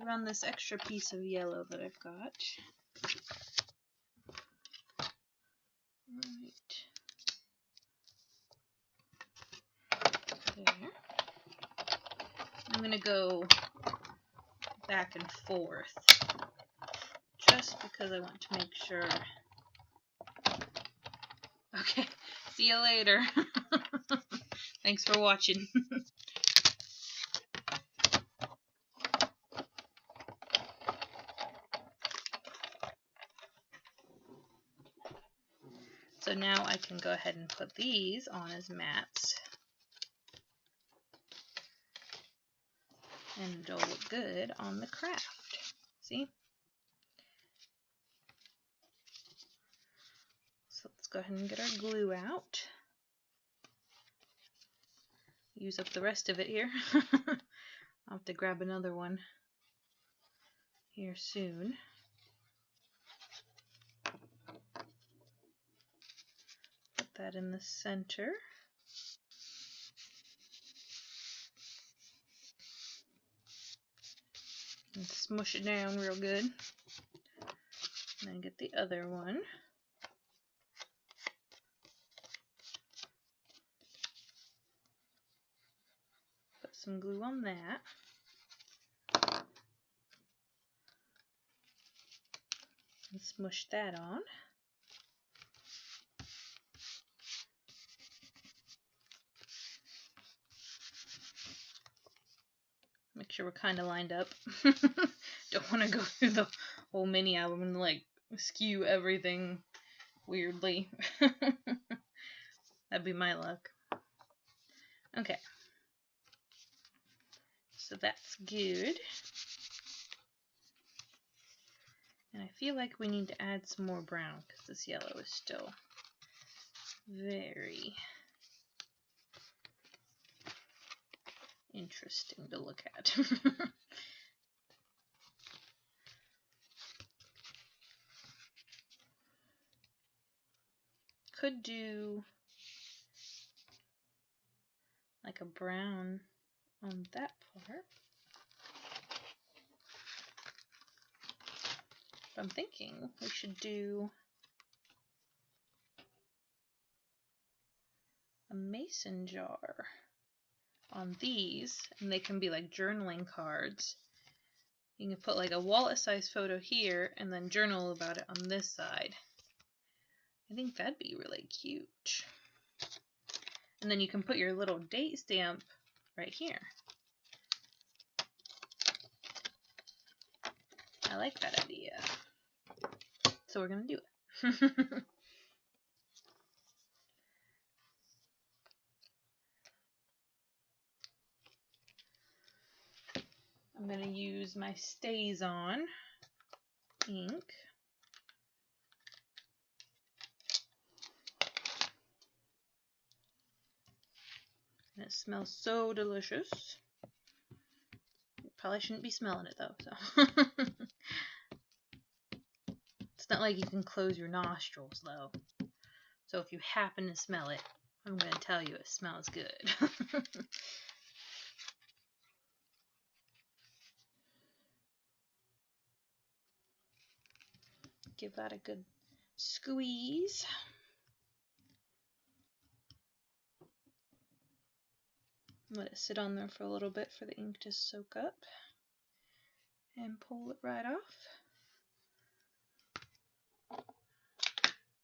run this extra piece of yellow that I've got. Right there. I'm going to go back and forth just because I want to make sure. Okay, see you later. Thanks for watching. So now I can go ahead and put these on as mats. And it'll look good on the kraft. See? So let's go ahead and get our glue out. Use up the rest of it here. I'll have to grab another one here soon. Put that in the center. And smush it down real good. And then get the other one. Put some glue on that. And smush that on. Make sure we're kind of lined up. Don't want to go through the whole mini album and like skew everything weirdly. That'd be my luck. Okay. So that's good. And I feel like we need to add some more brown because this yellow is still very interesting to look at. Could do like a brown on that part. But I'm thinking we should do a mason jar on these, and they can be like journaling cards. You can put like a wallet size photo here and then journal about it on this side. I think that'd be really cute. And then you can put your little date stamp right here. I like that idea. So we're gonna do it. I'm gonna use my Stays On ink. And it smells so delicious. Probably shouldn't be smelling it though, so. It's not like you can close your nostrils though. So if you happen to smell it, I'm going to tell you it smells good. Give that a good squeeze. Let it sit on there for a little bit for the ink to soak up. And pull it right off.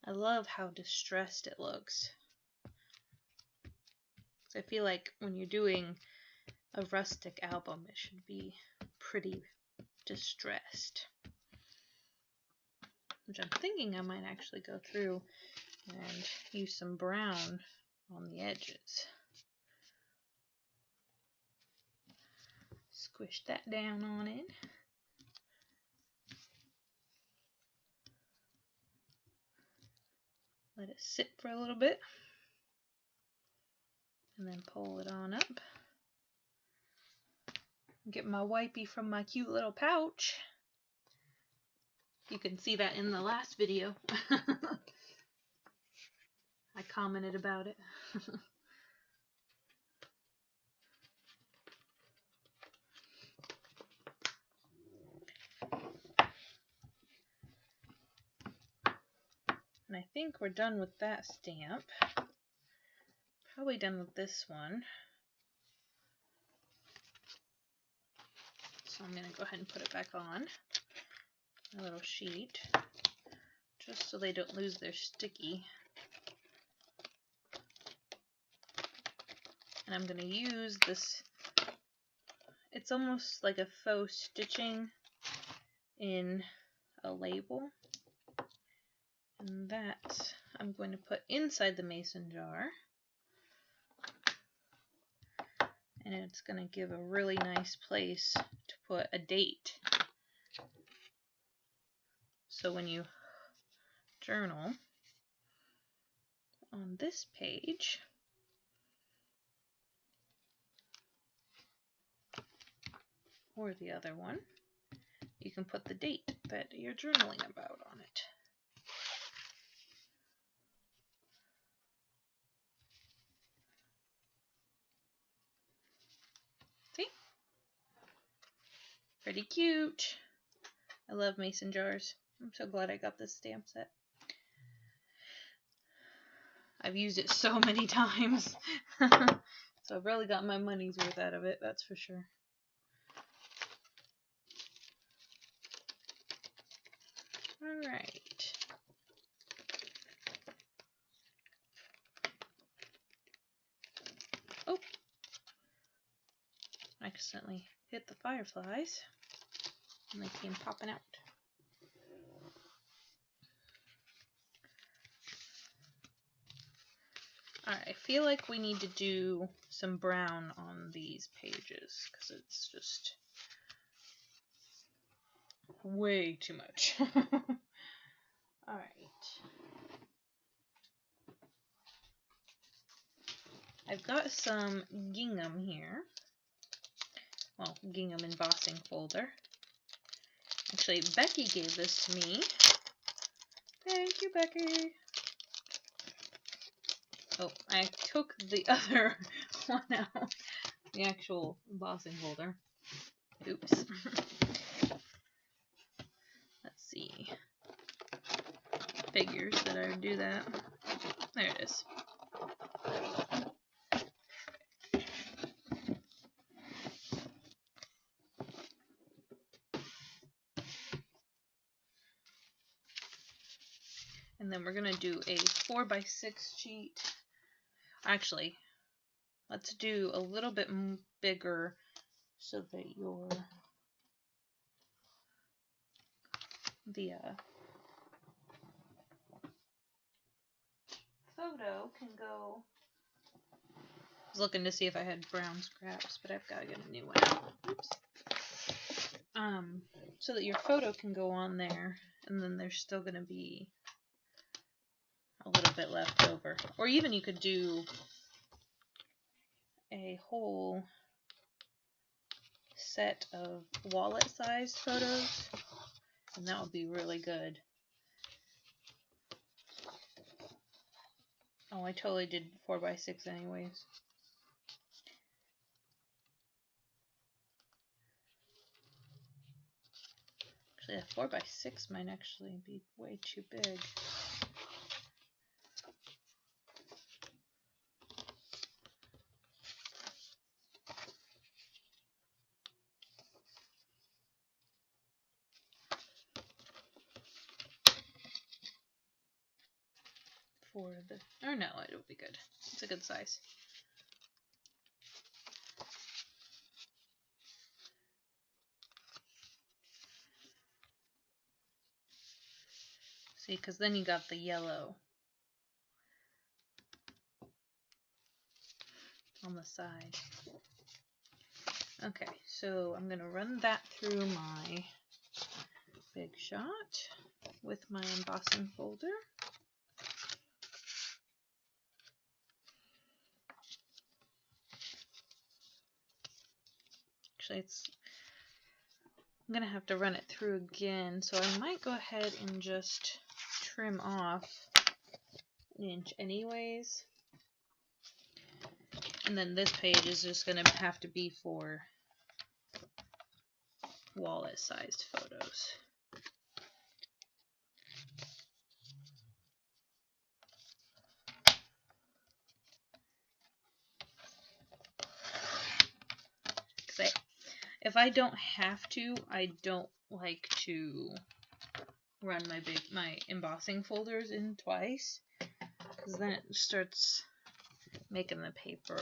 I love how distressed it looks. I feel like when you're doing a rustic album, it should be pretty distressed. Which I'm thinking I might actually go through and use some brown on the edges. Squish that down on it. Let it sit for a little bit. And then pull it on up. Get my wipey from my cute little pouch. You can see that in the last video. I commented about it. And I think we're done with that stamp. Probably done with this one. So I'm going to go ahead and put it back on a little sheet, just so they don't lose their sticky. And I'm going to use this, it's almost like a faux stitching in a label. And that I'm going to put inside the mason jar. And it's going to give a really nice place to put a date. So when you journal on this page, or the other one, you can put the date that you're journaling about on it. See? Pretty cute. I love mason jars. I'm so glad I got this stamp set. I've used it so many times. So I've really got my money's worth out of it, that's for sure. Alright. Oh! I accidentally hit the fireflies and they came popping out. Alright, I feel like we need to do some brown on these pages because it's just way too much. Alright. I've got some gingham here. Well, gingham embossing folder. Actually, Becky gave this to me. Thank you, Becky. Oh, I took the other one out. The actual embossing folder. Oops. Let's see. Figures that I would do that. There it is. And then we're going to do a 4x6 sheet. Actually, let's do a little bit bigger so that your photo can go. I was looking to see if I had brown scraps, but I've got to get a new one out. Oops. So that your photo can go on there, and then there's still going to be a little bit left over. Or even you could do a whole set of wallet-sized photos, and that would be really good. Oh, I totally did 4x6 anyways. Actually, a 4x6 might actually be way too big. Or no, it'll be good. It's a good size. See, because then you got the yellow on the side. Okay, so I'm going to run that through my Big Shot with my embossing folder. Actually, I'm going to have to run it through again, so I might go ahead and just trim off an inch anyways. And then this page is just going to have to be for wallet-sized photos. If I don't have to, I don't like to run my embossing folders in twice, because then it starts making the paper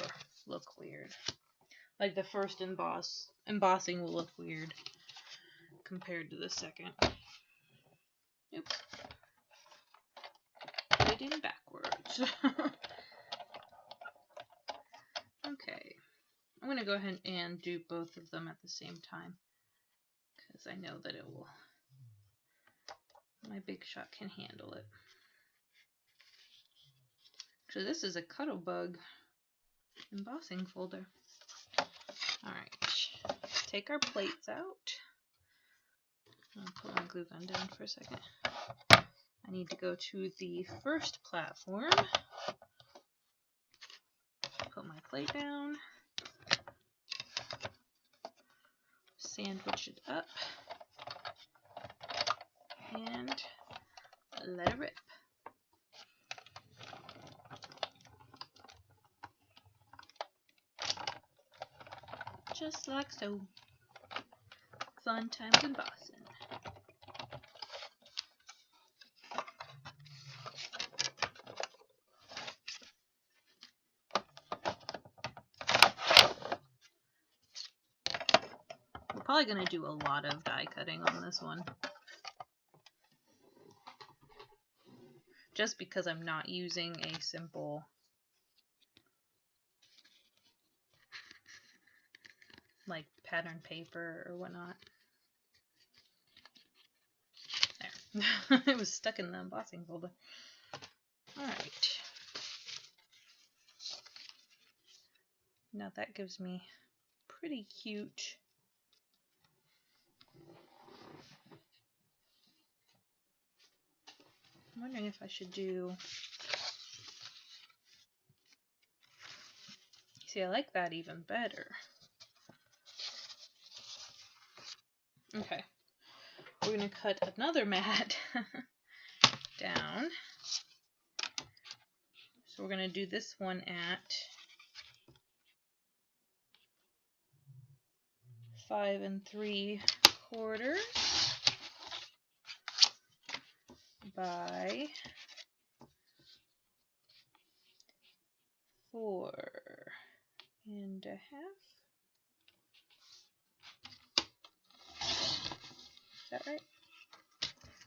look weird. Like the first embossing will look weird compared to the second. Oops. Put it in backwards. Okay. I'm going to go ahead and do both of them at the same time because I know that it will. My Big Shot can handle it. So this is a Cuttlebug embossing folder. Alright, take our plates out. I'll put my glue gun down for a second. I need to go to the first platform. Put my plate down. Sandwich it up. And let it rip. Just like so. Fun times embossing. We're probably going to do a lot of die cutting on this one. Just because I'm not using a simple like pattern paper or whatnot. There. It was stuck in the embossing folder. Alright. Now that gives me pretty cute I'm wondering if I should do. See, I like that even better. Okay, we're going to cut another mat down. So we're going to do this one at 5 3/4 by 4 1/2. Is that right?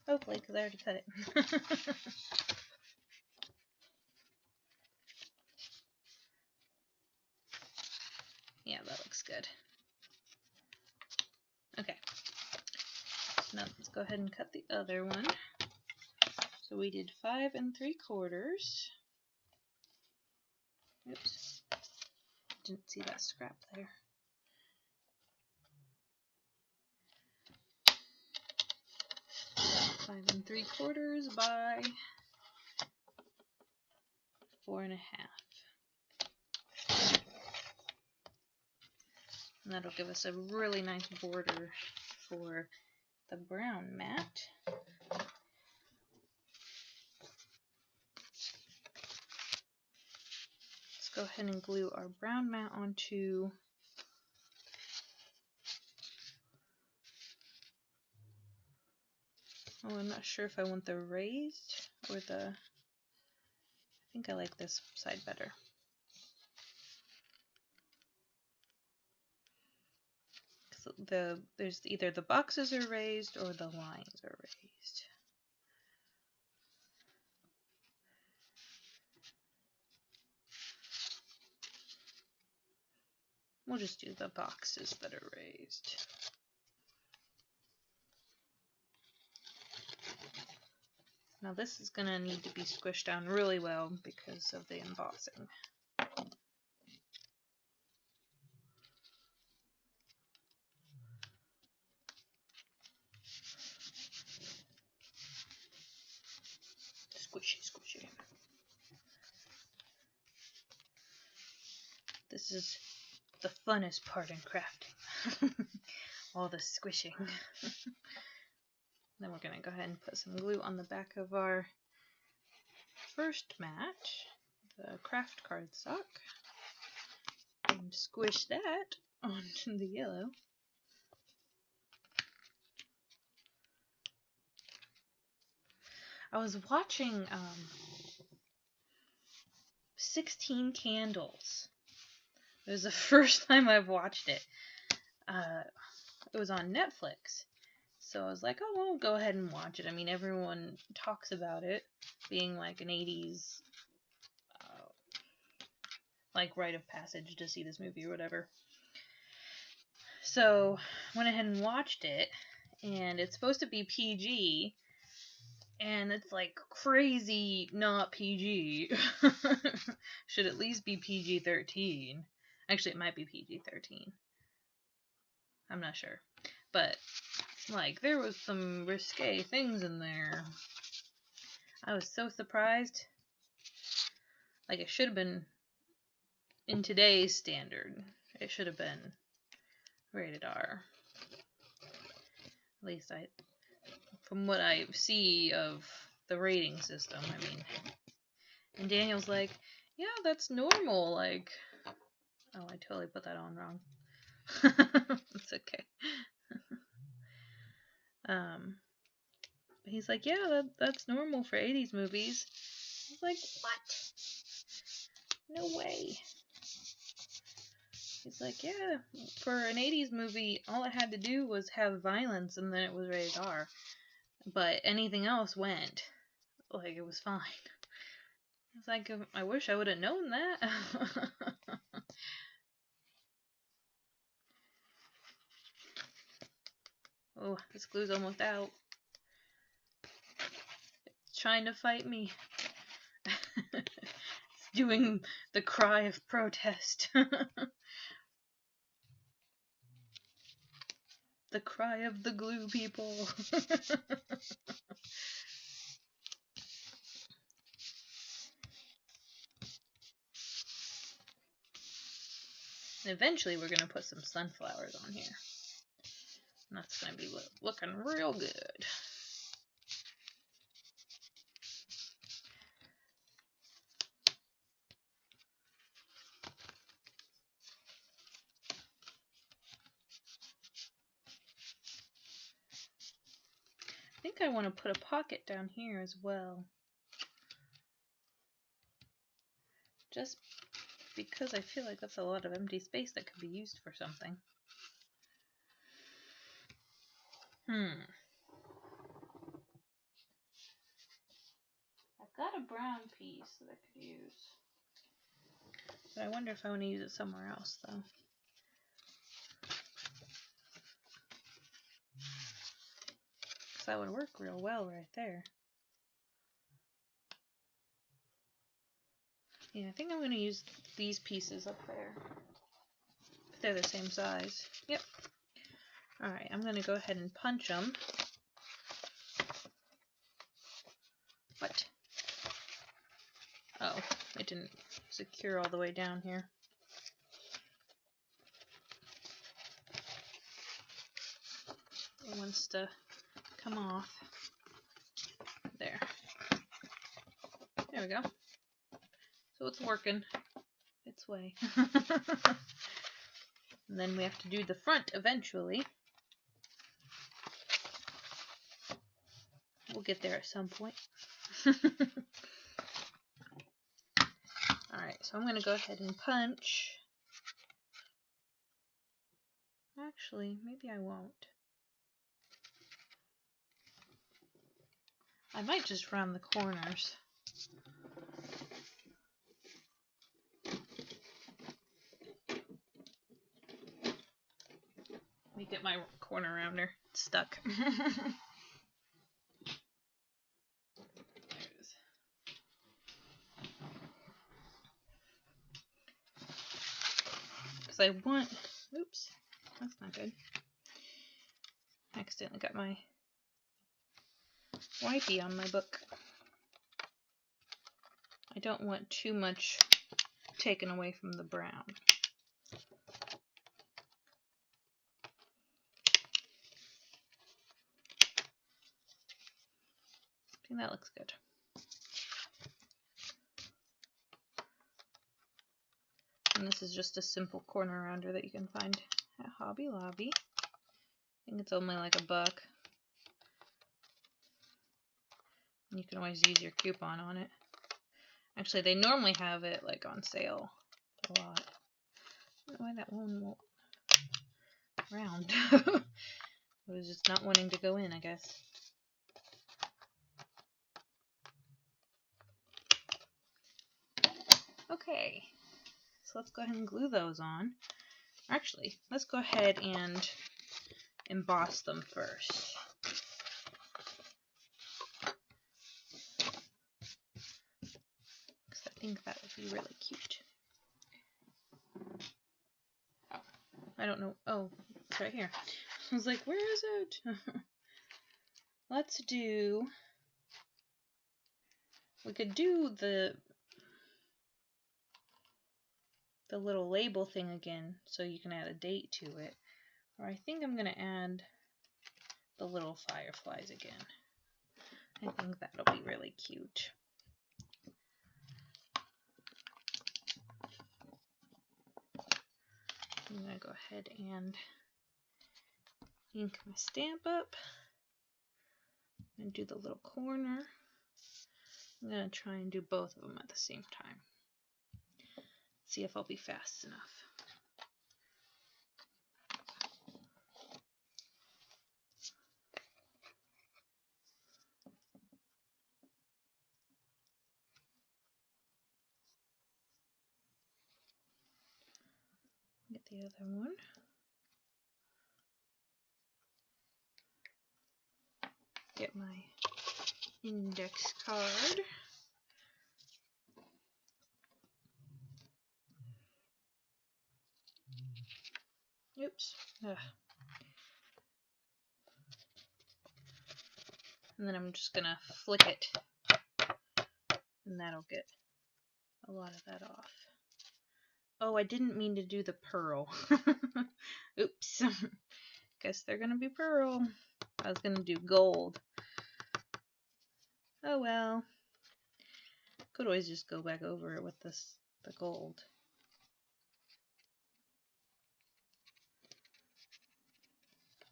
Hopefully, because I already cut it. Yeah, that looks good. Okay. So now let's go ahead and cut the other one. So we did 5 3/4. Oops. Didn't see that scrap there. Five 3/4 by 4 1/2. And that'll give us a really nice border for the brown mat. Let's go ahead and glue our brown mat onto I'm not sure if I want the raised or the I think I like this side better. There's either the boxes are raised or the lines are raised. We'll just do the boxes that are raised. Now this is going to need to be squished down really well because of the embossing. Squishy, squishy. This is the funnest part in crafting. All the squishing. Then we're going to go ahead and put some glue on the back of our first mat, the kraft cardstock, and squish that onto the yellow. I was watching 16 Candles It was the first time I've watched it. It was on Netflix. So I was like, oh, well, go ahead and watch it. I mean, everyone talks about it being like an 80s, like, rite of passage to see this movie or whatever. So went ahead and watched it, and it's supposed to be PG, and it's like crazy not PG. Should at least be PG-13. Actually, it might be PG-13. I'm not sure. But, like, there was some risque things in there. I was so surprised. Like, it should have been, in today's standard, it should have been rated R. At least from what I see of the rating system, I mean. And Daniel's like, yeah, that's normal, like, oh, I totally put that on wrong. It's okay. He's like, yeah, that's normal for 80s movies. I was like, what? No way. He's like, yeah, for an 80s movie, all it had to do was have violence and then it was rated R. But anything else went. Like, it was fine. It's like, I wish I would have known that. Oh, this glue's almost out. It's trying to fight me. It's doing the cry of protest. The cry of the glue people. And eventually we're going to put some sunflowers on here. And that's going to be looking real good. I think I want to put a pocket down here as well. Just because I feel like that's a lot of empty space that could be used for something. I've got a brown piece that I could use. But I wonder if I want to use it somewhere else, though. Because that would work real well right there. Yeah, I think I'm going to use these pieces up there. If they're the same size. Yep. Alright, I'm going to go ahead and punch them. What? Oh, it didn't secure all the way down here. It wants to come off. There. There we go. So it's working its way. And then we have to do the front eventually. We'll get there at some point. Alright, so I'm going to go ahead and punch. Actually, maybe I won't. I might just round the corners. Let me get my corner rounder. It's stuck. Because I want... Oops. That's not good. I accidentally got my wipey on my book. I don't want too much taken away from the brown. I think that looks good. And this is just a simple corner rounder that you can find at Hobby Lobby. I think it's only like $1. And you can always use your coupon on it. Actually, they normally have it like on sale a lot. I don't know why that one won't round. I was just not wanting to go in, I guess. Okay, so let's go ahead and glue those on. Actually, let's go ahead and emboss them first. Because I think that would be really cute. Oh, I don't know. Oh, it's right here. I was like, where is it? Let's do... We could do the little label thing again, so you can add a date to it. Or I think I'm going to add the little fireflies again. I think that'll be really cute. I'm going to go ahead and ink my stamp up and do the little corner. I'm going to try and do both of them at the same time. See if I'll be fast enough. Get the other one. Get my index card. Oops. Ugh. And then I'm just gonna flick it, and that'll get a lot of that off. Oh, I didn't mean to do the pearl. Oops. Guess they're gonna be pearl. I was gonna do gold. Oh well. Could always just go back over it with the gold.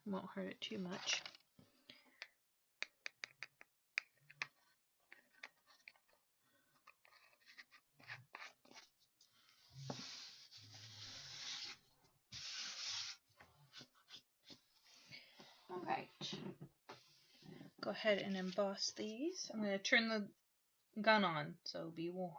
Won't hurt it too much. Alright. Go ahead and emboss these. I'm going to turn the gun on, so be warned.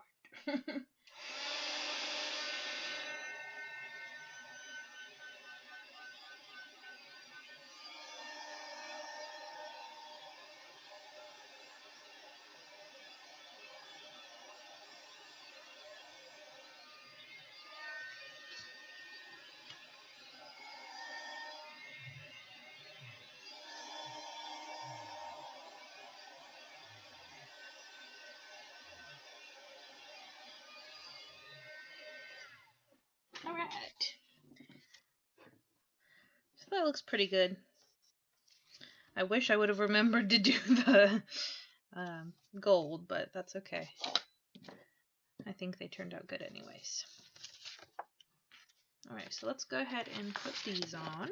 Alright. So that looks pretty good. I wish I would have remembered to do the gold, but that's okay. I think they turned out good anyways. Alright, so let's go ahead and put these on.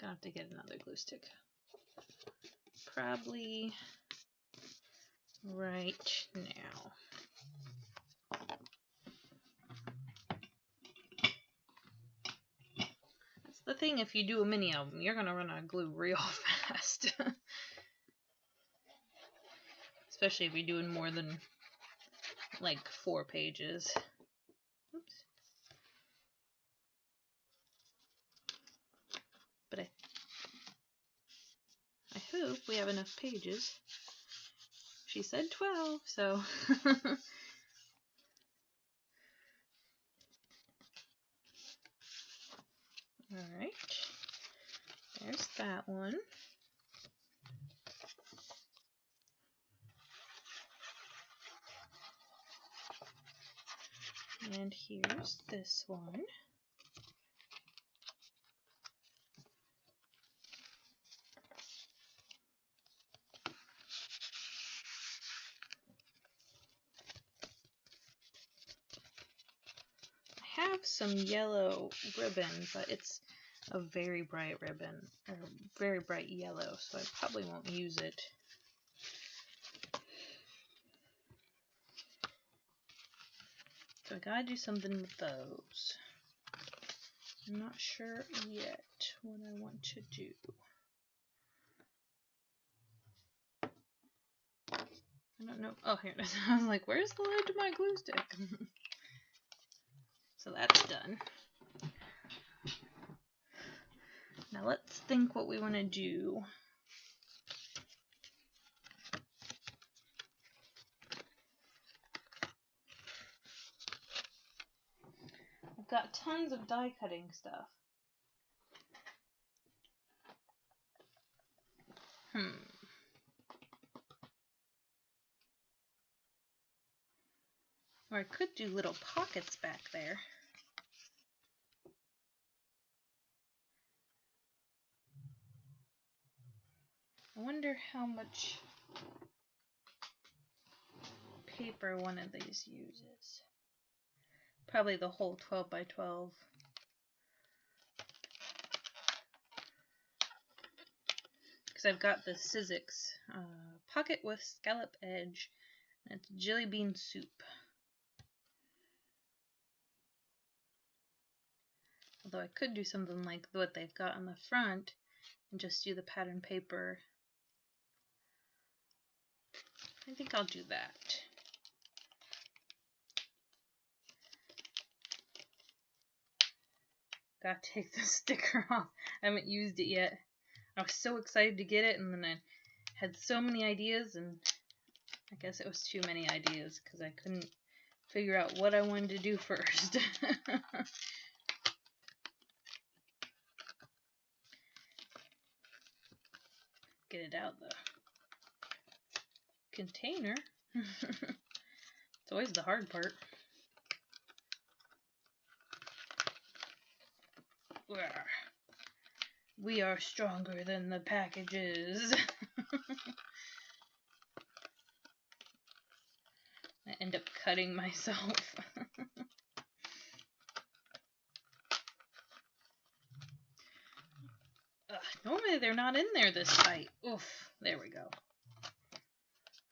Gonna have to get another glue stick. Probably right now. That's the thing, if you do a mini album, you're gonna run out of glue real fast. Especially if you're doing more than like 4 pages. Oops. But I hope we have enough pages. She said 12, so... Alright, there's that one. And here's this one. I have some yellow ribbon, but it's a very bright ribbon, or very bright yellow, so I probably won't use it. So I gotta do something with those. I'm not sure yet what I want to do. I don't know. Oh, here it is. I was like, where's the lid to my glue stick? So that's done. Now let's think what we want to do. I've got tons of die cutting stuff. Or I could do little pockets back there. I wonder how much paper one of these uses. Probably the whole 12 by 12. Because I've got the Sizzix pocket with scallop edge. And it's jelly bean soup. Although I could do something like what they've got on the front and just do the pattern paper. I think I'll do that. Gotta take the sticker off. I haven't used it yet. I was so excited to get it, and then I had so many ideas, and I guess it was too many ideas because I couldn't figure out what I wanted to do first. Get it out the container. It's always the hard part. We are stronger than the packages. I end up cutting myself. Normally they're not in there this tight. Oof, there we go.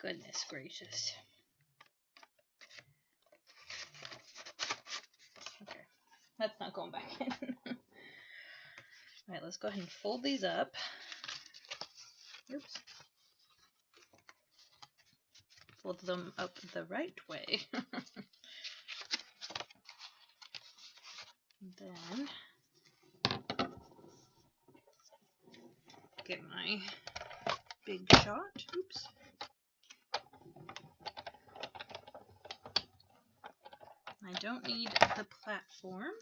Goodness gracious. Okay, that's not going back in. Alright, let's go ahead and fold these up. Oops. Fold them up the right way. Then get my big shot. Oops. I don't need the platform.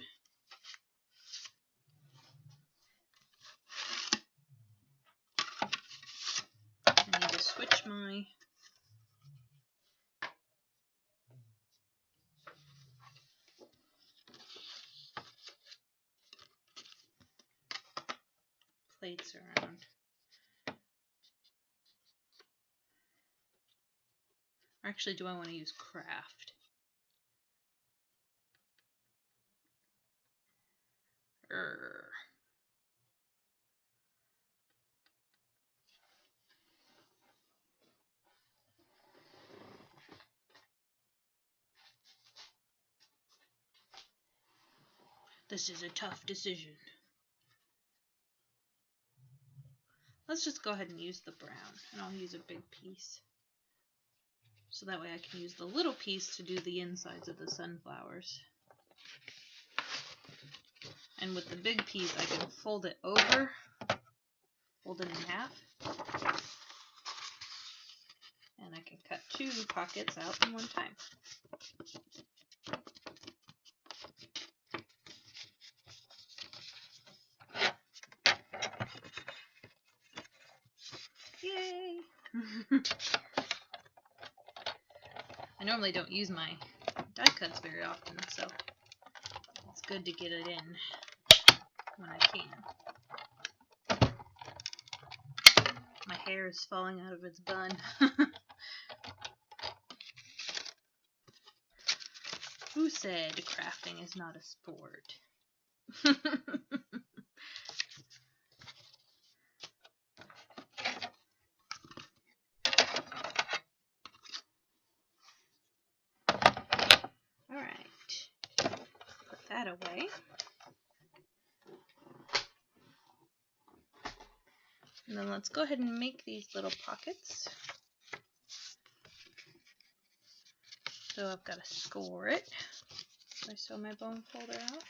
I need to switch my plates around. Actually, do I want to use kraft? This is a tough decision. Let's just go ahead and use the brown, and I'll use a big piece. So that way I can use the little piece to do the insides of the sunflowers. And with the big piece, I can fold it over, fold it in half, and I can cut 2 pockets out in one time. Yay! I normally don't use my die cuts very often, so it's good to get it in when I can. My hair is falling out of its bun. Who said crafting is not a sport? And then let's go ahead and make these little pockets. So I've got to score it. I sew my bone folder out.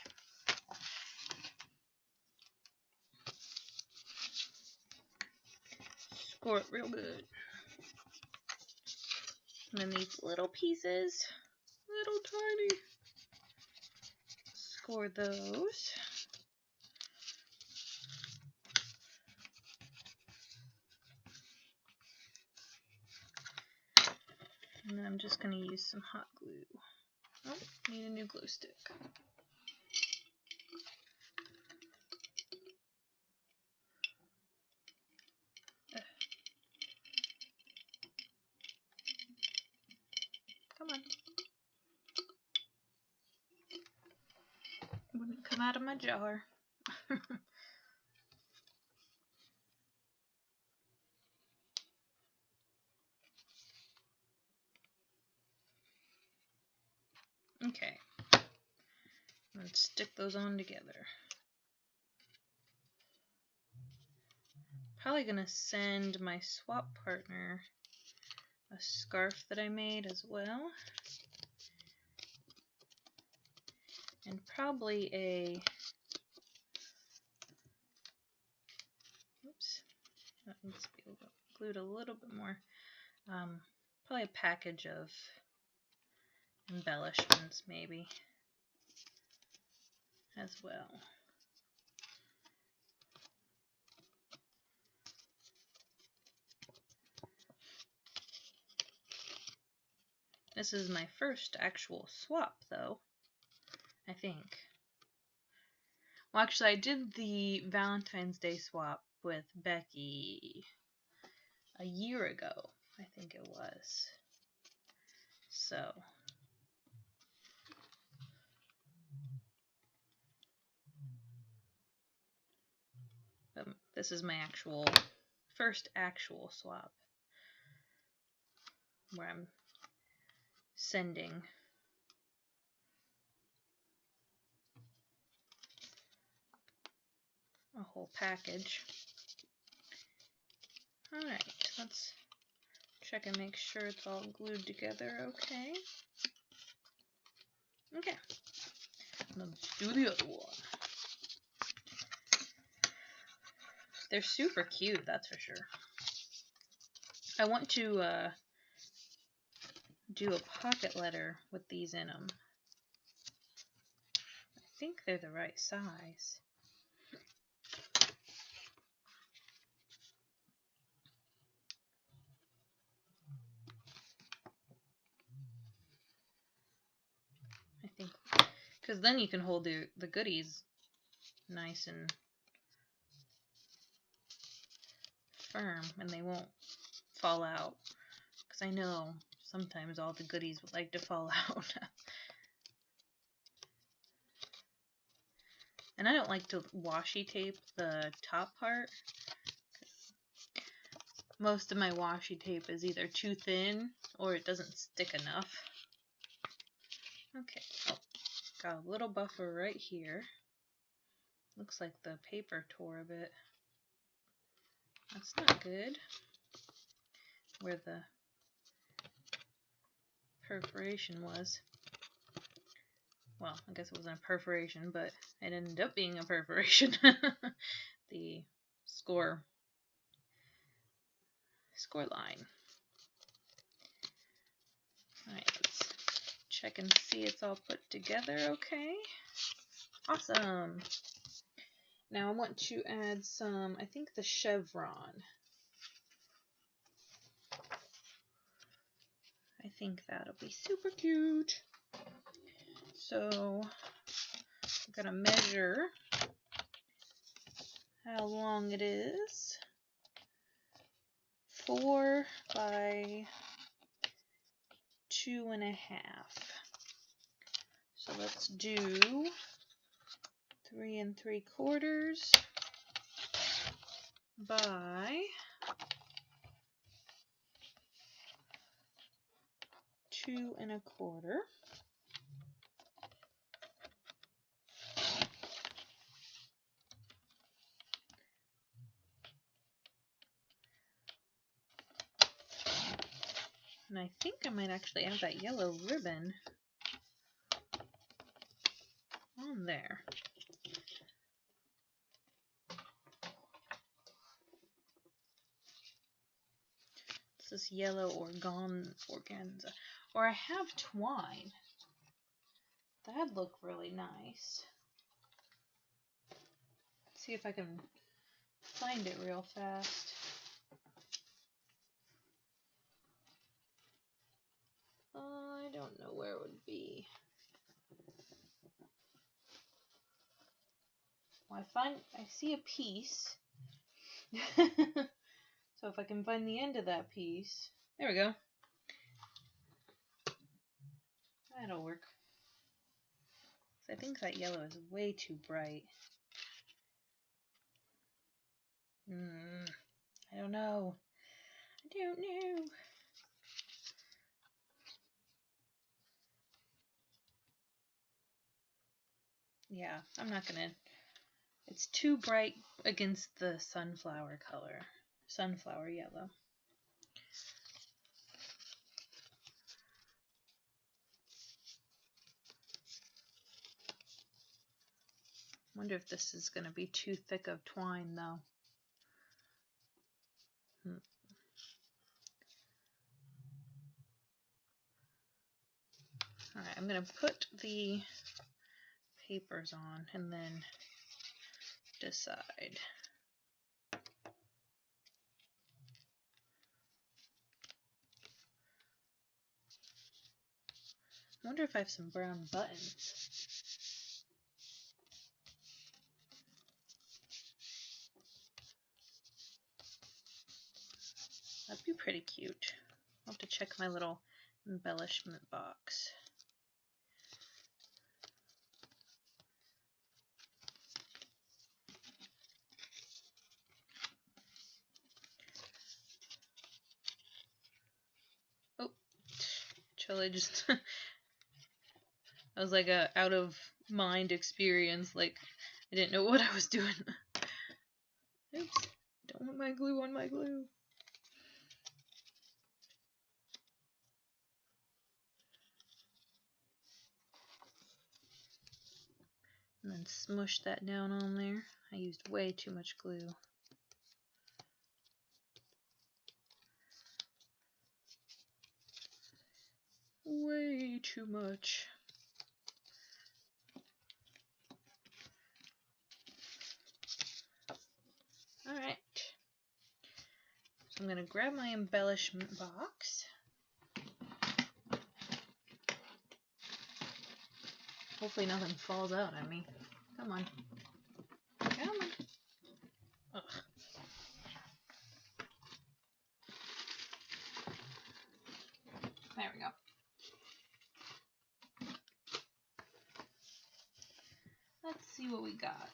Score it real good. And then these little pieces, little tiny, score those. And then I'm just going to use some hot glue. Oh, need a new glue stick. Come on. Wouldn't come out of my jar. Okay. Let's stick those on together. Probably gonna send my swap partner a scarf that I made as well. And probably a, oops, that needs to be glued a little bit more. Probably a package of embellishments maybe as well. This is my first actual swap though, I think. Well, actually I did the Valentine's Day swap with Becky a year ago, I think it was. So this is my first actual swap where I'm sending a whole package. Alright, let's check and make sure it's all glued together okay. Okay, let's do the other one. They're super cute, that's for sure. I want to do a pocket letter with these in them. I think they're the right size. I think, because then you can hold the goodies nice and firm and they won't fall out. Because I know sometimes all the goodies would like to fall out. And I don't like to washi tape the top part. Most of my washi tape is either too thin or it doesn't stick enough. Okay, oh, got a little buffer right here. Looks like the paper tore a bit. That's not good. Where the perforation was. Well, I guess it wasn't a perforation, but it ended up being a perforation. The score line. Alright, let's check and see it's all put together okay. Awesome. Now I want to add some, I think the chevron. I think that'll be super cute. So I'm gonna measure how long it is. 4 by 2.5. So let's do 3 3/4 by 2 1/4. And I think I might actually have that yellow ribbon on there. It's this yellow organza. Or I have twine. That'd look really nice. Let's see if I can find it real fast. I don't know where it would be. Well, I see a piece. So if I can find the end of that piece, there we go. That'll work. I think that yellow is way too bright. I don't know. I don't know. Yeah, I'm not gonna. It's too bright against the sunflower color. Sunflower yellow. Wonder if this is gonna be too thick of twine though. Alright, I'm gonna put the papers on and then decide. I wonder if I have some brown buttons. That'd be pretty cute. I'll have to check my little embellishment box. Oh, actually just that was like a out of mind experience, like I didn't know what I was doing. Oops, don't want my glue on my glue. And then smush that down on there. I used way too much glue. Way too much. Alright. So I'm going to grab my embellishment box. Hopefully nothing falls out at me. Come on. Come on. Ugh. There we go. Let's see what we got.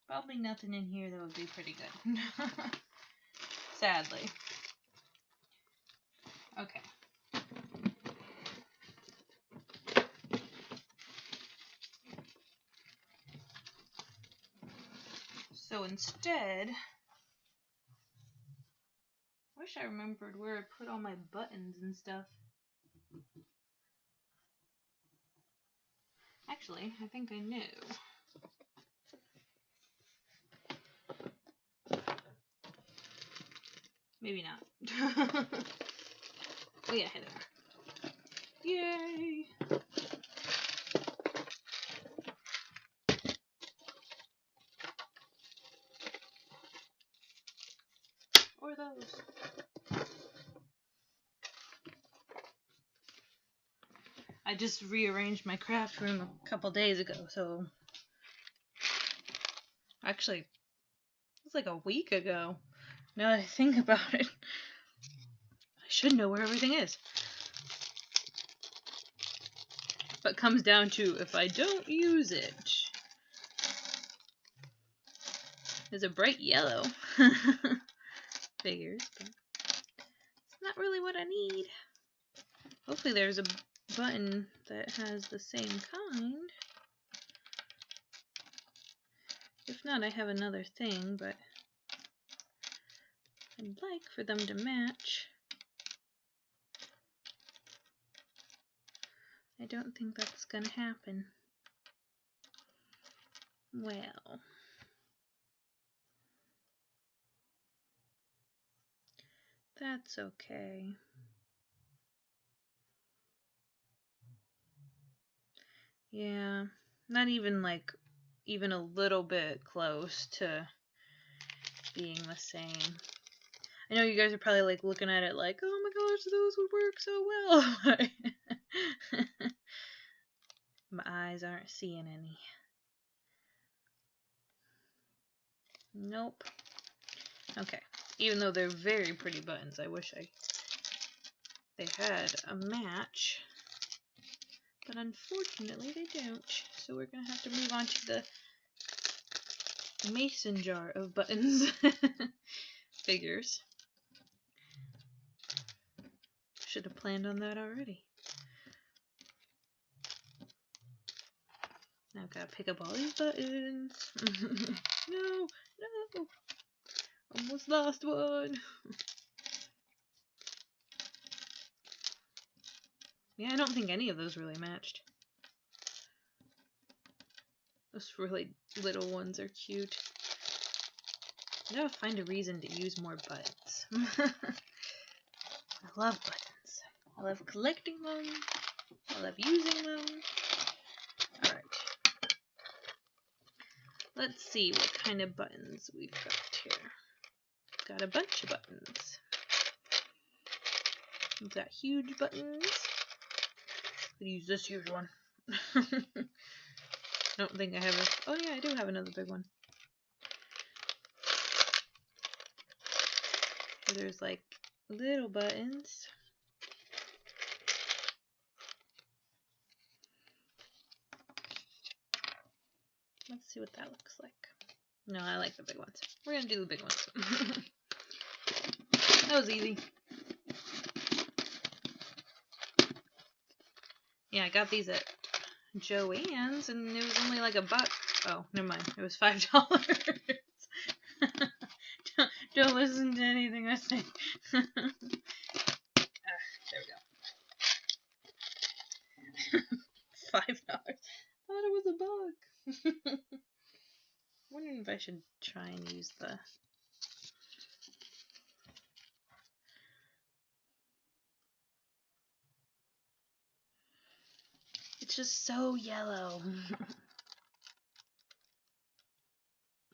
Probably nothing in here that would be pretty good. Sadly. Okay. So instead, I wish I remembered where I put all my buttons and stuff. Actually, I think I knew. Maybe not. Oh yeah, here they are. Yay! Or those. I just rearranged my craft room a couple days ago, so actually, it was like a week ago. Now that I think about it, I should know where everything is. But it comes down to if I don't use it. There's a bright yellow. Figures, but it's not really what I need. Hopefully there's a button that has the same kind. If not, I have another thing, but I'd like for them to match. I don't think that's gonna happen. Well, that's okay. Yeah, not even like even a little bit close to being the same. I know you guys are probably like looking at it like, oh my gosh, those would work so well. My eyes aren't seeing any. Nope. Okay. Even though they're very pretty buttons, I wish they had a match. But unfortunately they don't. So we're gonna have to move on to the mason jar of buttons. Figures. Should have planned on that already. Now I've got to pick up all these buttons. No, no. Almost lost one. Yeah, I don't think any of those really matched. Those really little ones are cute. I gotta find a reason to use more buttons. I love buttons. I love collecting them. I love using them. Alright. Let's see what kind of buttons we've got here. Got a bunch of buttons. We've got huge buttons. Could use this huge one. I don't think I have a... Oh yeah, I do have another big one. There's like little buttons. Let's see what that looks like. No, I like the big ones. We're gonna do the big ones. That was easy. Yeah, I got these at Joann's and it was only like $1. Oh, never mind. It was $5. Don't listen to anything I say. There we go. $5. I thought it was a bug. Wondering if I should try and use the... It's just so yellow.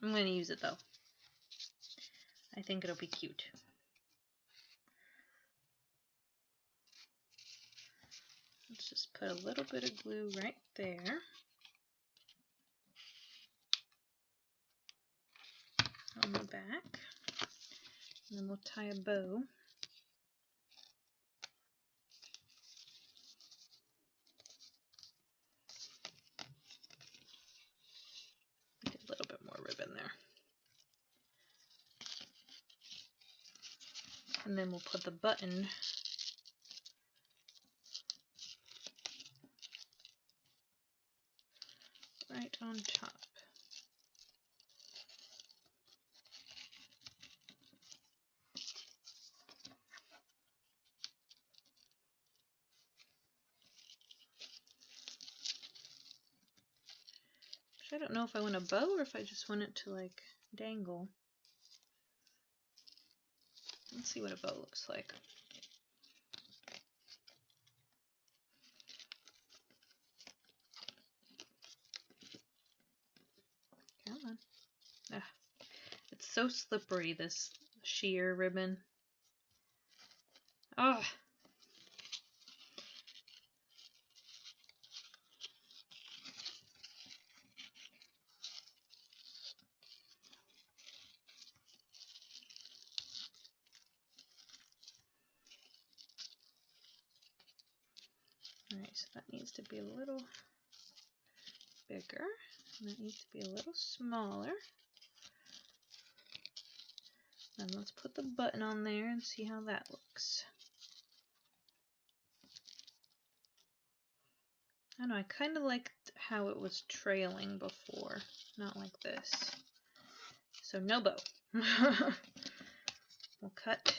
I'm going to use it though. I think it'll be cute. Let's just put a little bit of glue right there. On the back. And then we'll tie a bow. Get a little bit more ribbon there. And then we'll put the button right on top. I don't know if I want a bow or if I just want it to like dangle. Let's see what a bow looks like. Come on. Ah, it's so slippery, this sheer ribbon. Oh. Alright, so that needs to be a little bigger, and that needs to be a little smaller. And let's put the button on there and see how that looks. I don't know, I kind of liked how it was trailing before, not like this. So no bow. We'll cut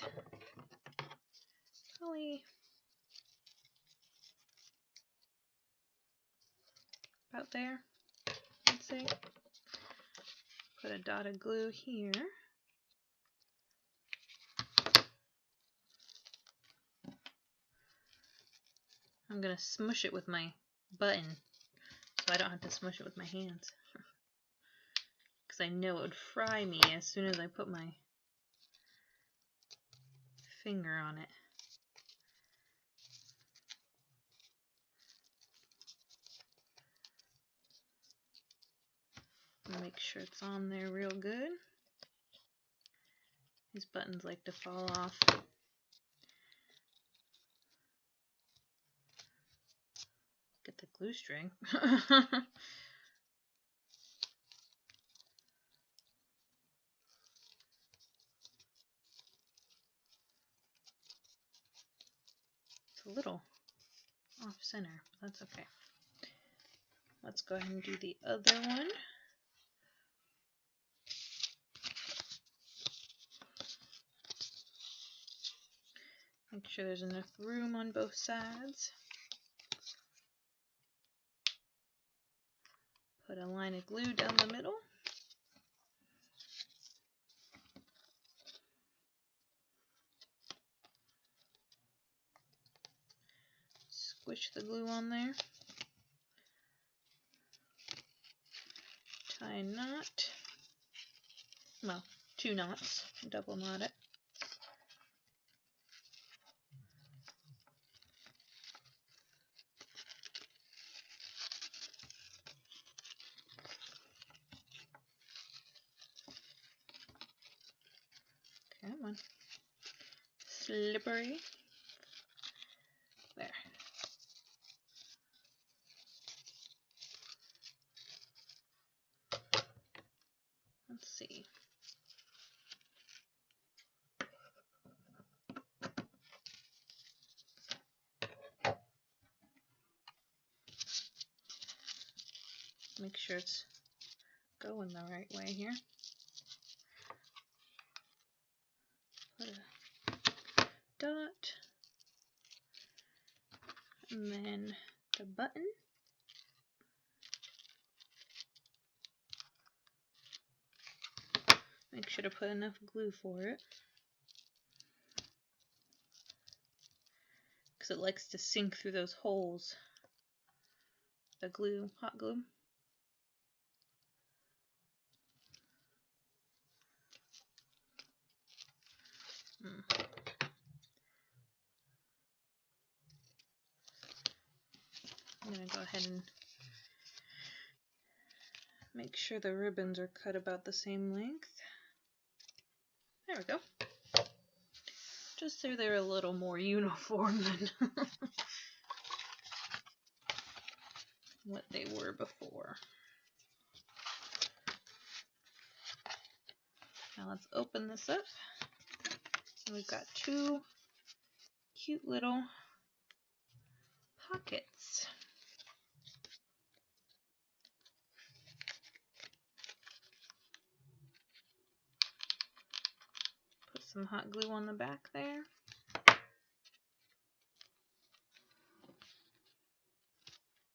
probably about there, I'd say. Put a dot of glue here. I'm going to smush it with my button so I don't have to smush it with my hands. Because I know it would fry me as soon as I put my finger on it. Make sure it's on there real good. These buttons like to fall off. Get the glue string. It's a little off center, but that's okay. Let's go ahead and do the other one. Make sure there's enough room on both sides. Put a line of glue down the middle. Squish the glue on there. Tie a knot. Well, 2 knots. Double knot it. Come on. Slippery. There. Let's see. Make sure it's going the right way here. Put a dot. And then the button. Make sure to put enough glue for it, because it likes to sink through those holes. The glue, hot glue. I'm going to go ahead and make sure the ribbons are cut about the same length. There we go. Just so they're a little more uniform than what they were before. Now let's open this up. And we've got 2 cute little pockets. Put some hot glue on the back there.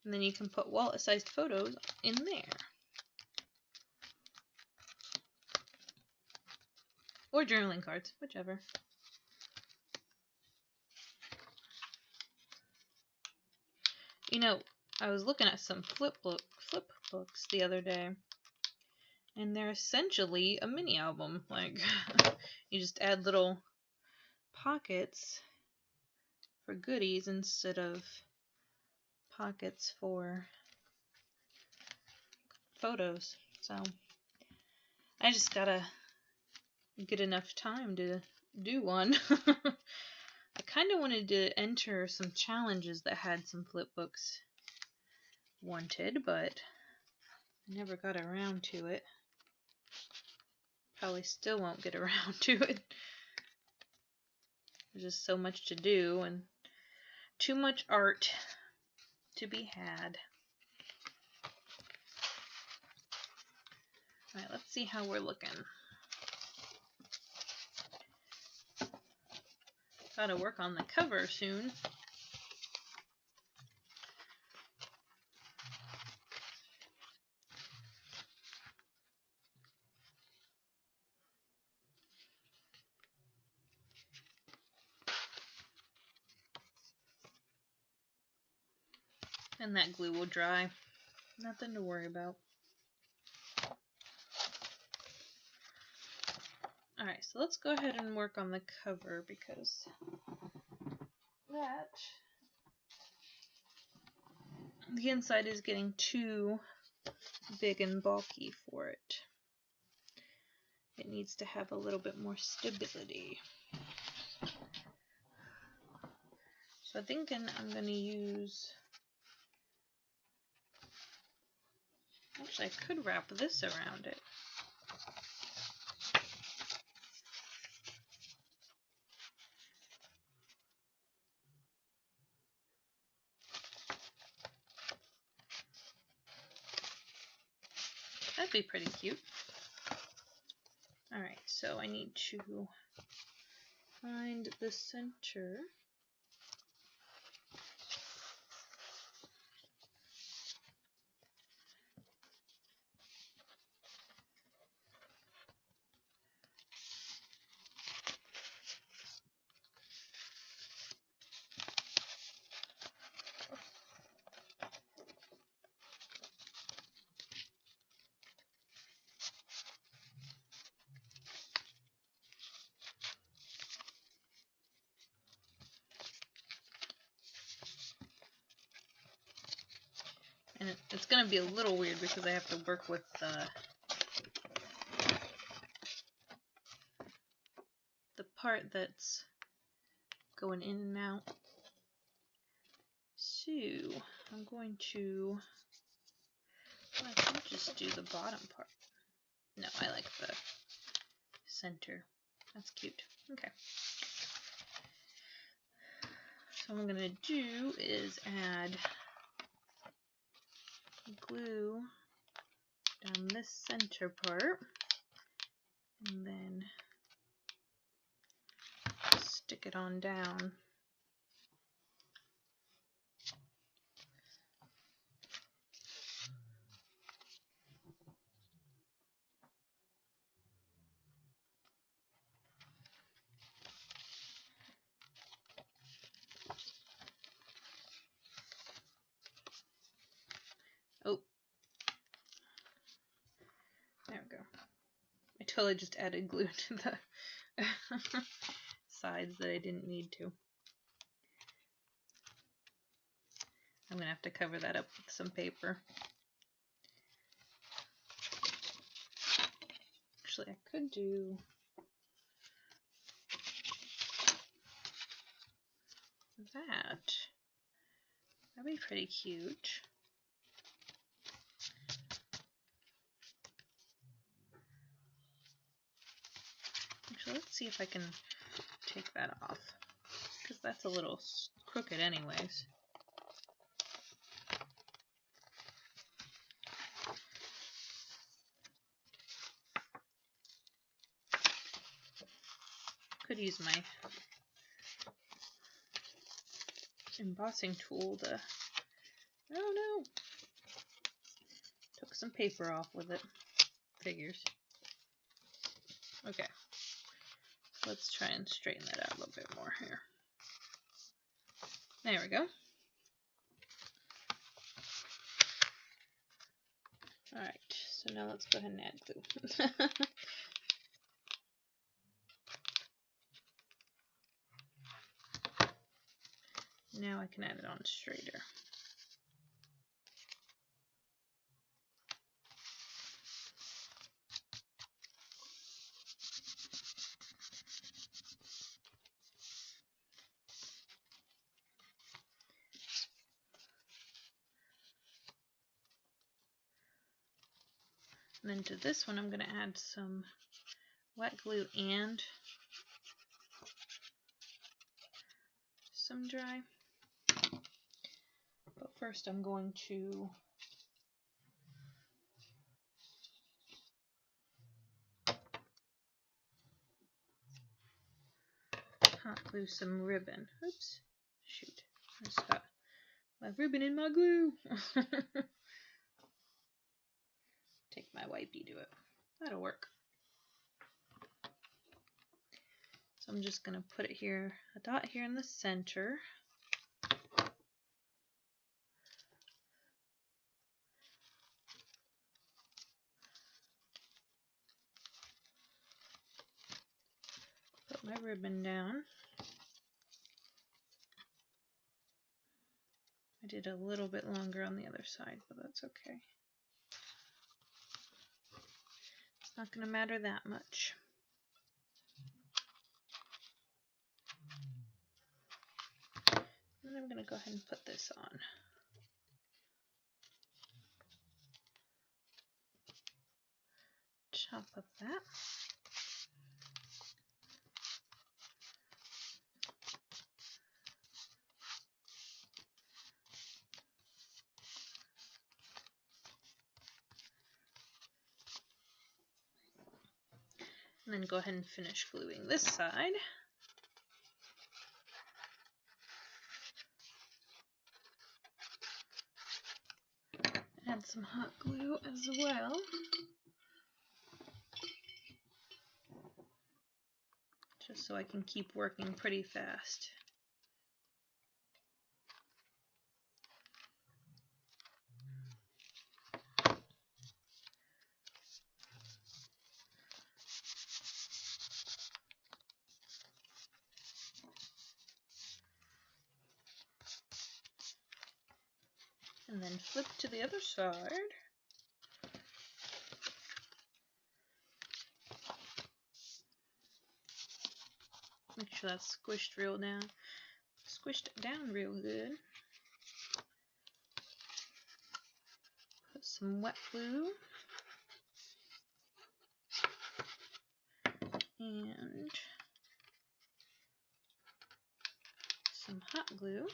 And then you can put wallet-sized photos in there. Or journaling cards, whichever. You know, I was looking at some flip books the other day, and they're essentially a mini album. Like, you just add little pockets for goodies instead of pockets for photos. So I just gotta get enough time to do one. I kind of wanted to enter some challenges that had some flip books wanted, but I never got around to it. Probably still won't get around to it. There's just so much to do and too much art to be had. Alright, let's see how we're looking. Gotta work on the cover soon. And that glue will dry. Nothing to worry about. Alright, so let's go ahead and work on the cover because the inside is getting too big and bulky for it. It needs to have a little bit more stability. So I'm thinking I'm going to use... Actually, I could wrap this around it. That'd be pretty cute. Alright, so I need to find the center. And it's going to be a little weird because I have to work with the part that's going in and out. So I'm going to, well, I can just do the bottom part. No, I like the center. That's cute. Okay. So what I'm going to do is add glue down this center part and then stick it on down. Oh, there we go. I totally just added glue to the sides that I didn't need to. I'm going to have to cover that up with some paper. Actually, I could do that. That'd be pretty cute. Actually, let's see if I can take that off, because that's a little crooked anyways. Could use my embossing tool to, oh no, took some paper off with it. Figures. Okay, let's try and straighten that out a little bit more here. There we go. Alright, so now let's go ahead and add glue. Now I can add it on straighter. And then to this one I'm going to add some wet glue and some dry. But first I'm going to hot glue some ribbon. Oops, shoot, I just got my ribbon in my glue. Take my wipey to it. That'll work. So I'm just going to put it here, a dot here in the center. Put my ribbon down. I did a little bit longer on the other side, but that's okay. It's not going to matter that much. And I'm going to go ahead and put this on. Chop up that. And then go ahead and finish gluing this side. Add some hot glue as well. Just so I can keep working pretty fast. And then flip to the other side. Make sure that's squished real down. Squished down real good. Put some wet glue. And some hot glue.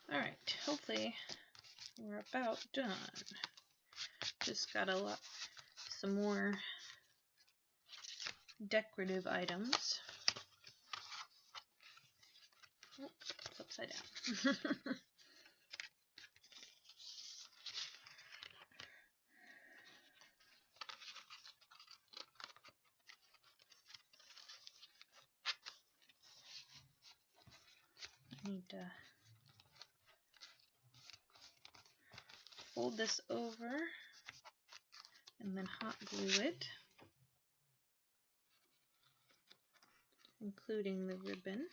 Alright, hopefully we're about done. Just got some more decorative items. Oh, it's upside down. I need to fold this over and then hot glue it, including the ribbon.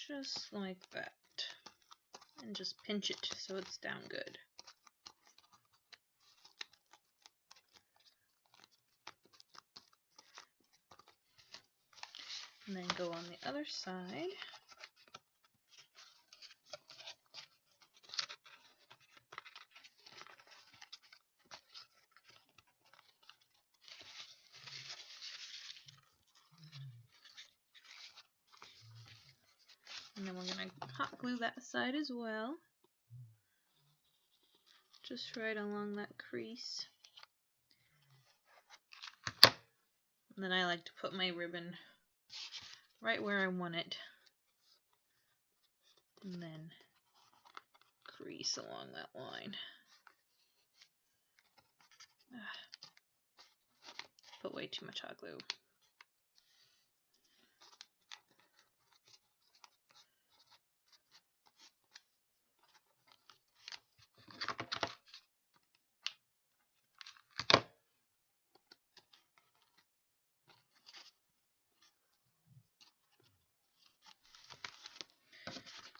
Just like that. And just pinch it so it's down good. And then go on the other side. And then we're going to hot glue that side as well. Just right along that crease. And then I like to put my ribbon right where I want it. And then crease along that line. Put way too much hot glue.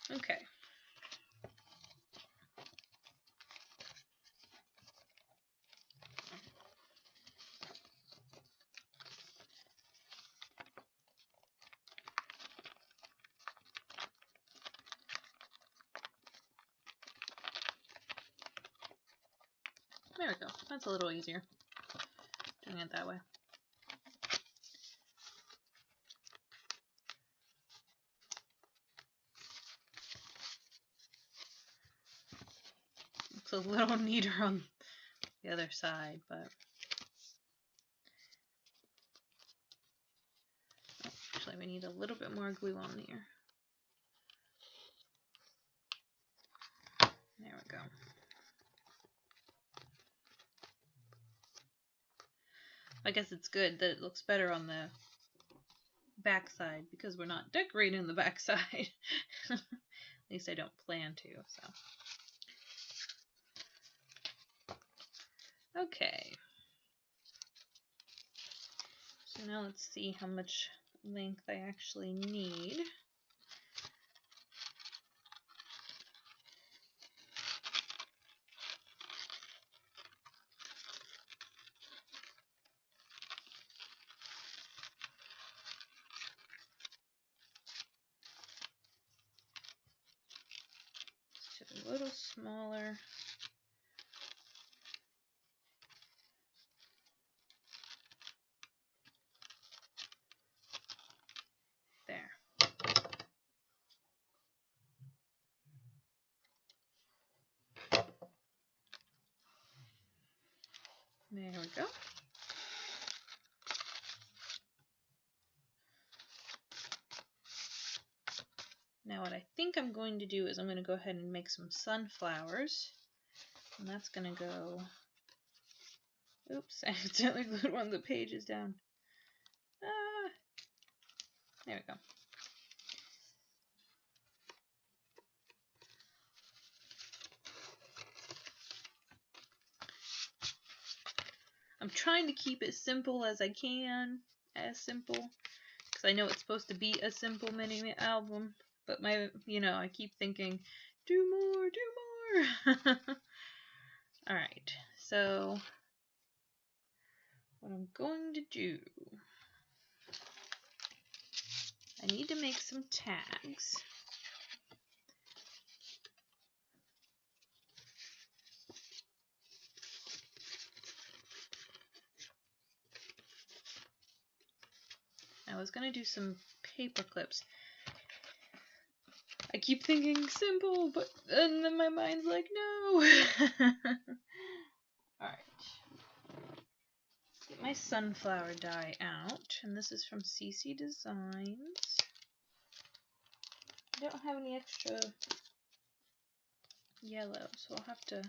Okay. There we go. That's a little easier doing it that way. It's a little neater on the other side, but actually we need a little bit more glue on there. There we go. I guess it's good that it looks better on the back side because we're not decorating the back side. At least I don't plan to, so. Okay. So now let's see how much length I actually need. Just a little smaller. There. There we go. Now what I think I'm going to do is I'm going to go ahead and make some sunflowers. And that's going to go... Oops, I accidentally glued one of the pages down. Ah, there we go. I'm trying to keep it simple as I can. As simple. Because I know it's supposed to be a simple mini album. But I keep thinking, do more. Alright, so what I'm going to do, I need to make some tags. I was going to do some paper clips. I keep thinking simple, but then my mind's like, no. Alright. Get my sunflower die out, and this is from CC Designs. I don't have any extra yellow, so I'll have to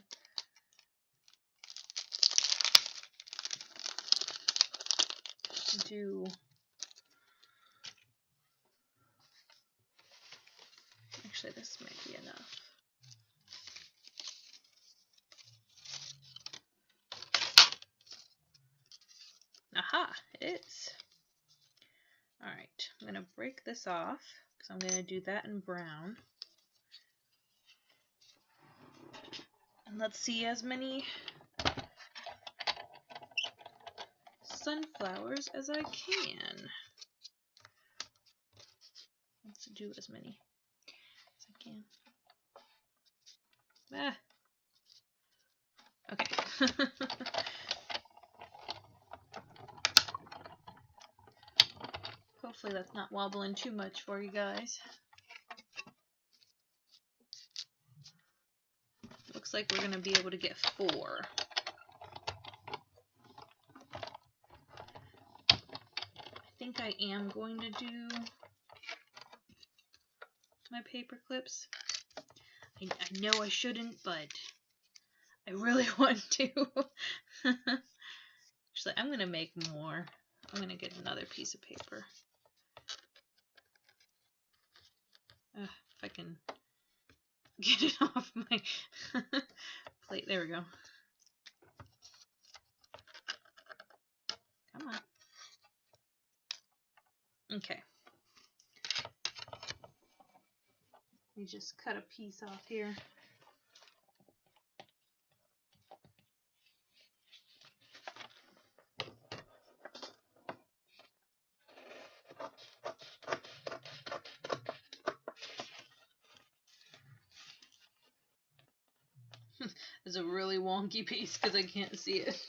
do actually this might be enough. Aha, it is. Alright, I'm going to break this off because I'm going to do that in brown. And let's see as many sunflowers as I can. Let's do as many as I can. Okay. Hopefully that's not wobbling too much for you guys. Looks like we're going to be able to get 4. I think I am going to do my paper clips. I know I shouldn't, but I really want to. Actually, I'm going to make more. I'm going to get another piece of paper. If I can get it off my plate. There we go. Come on. Okay. Let me just cut a piece off here. is a really wonky piece because I can't see it.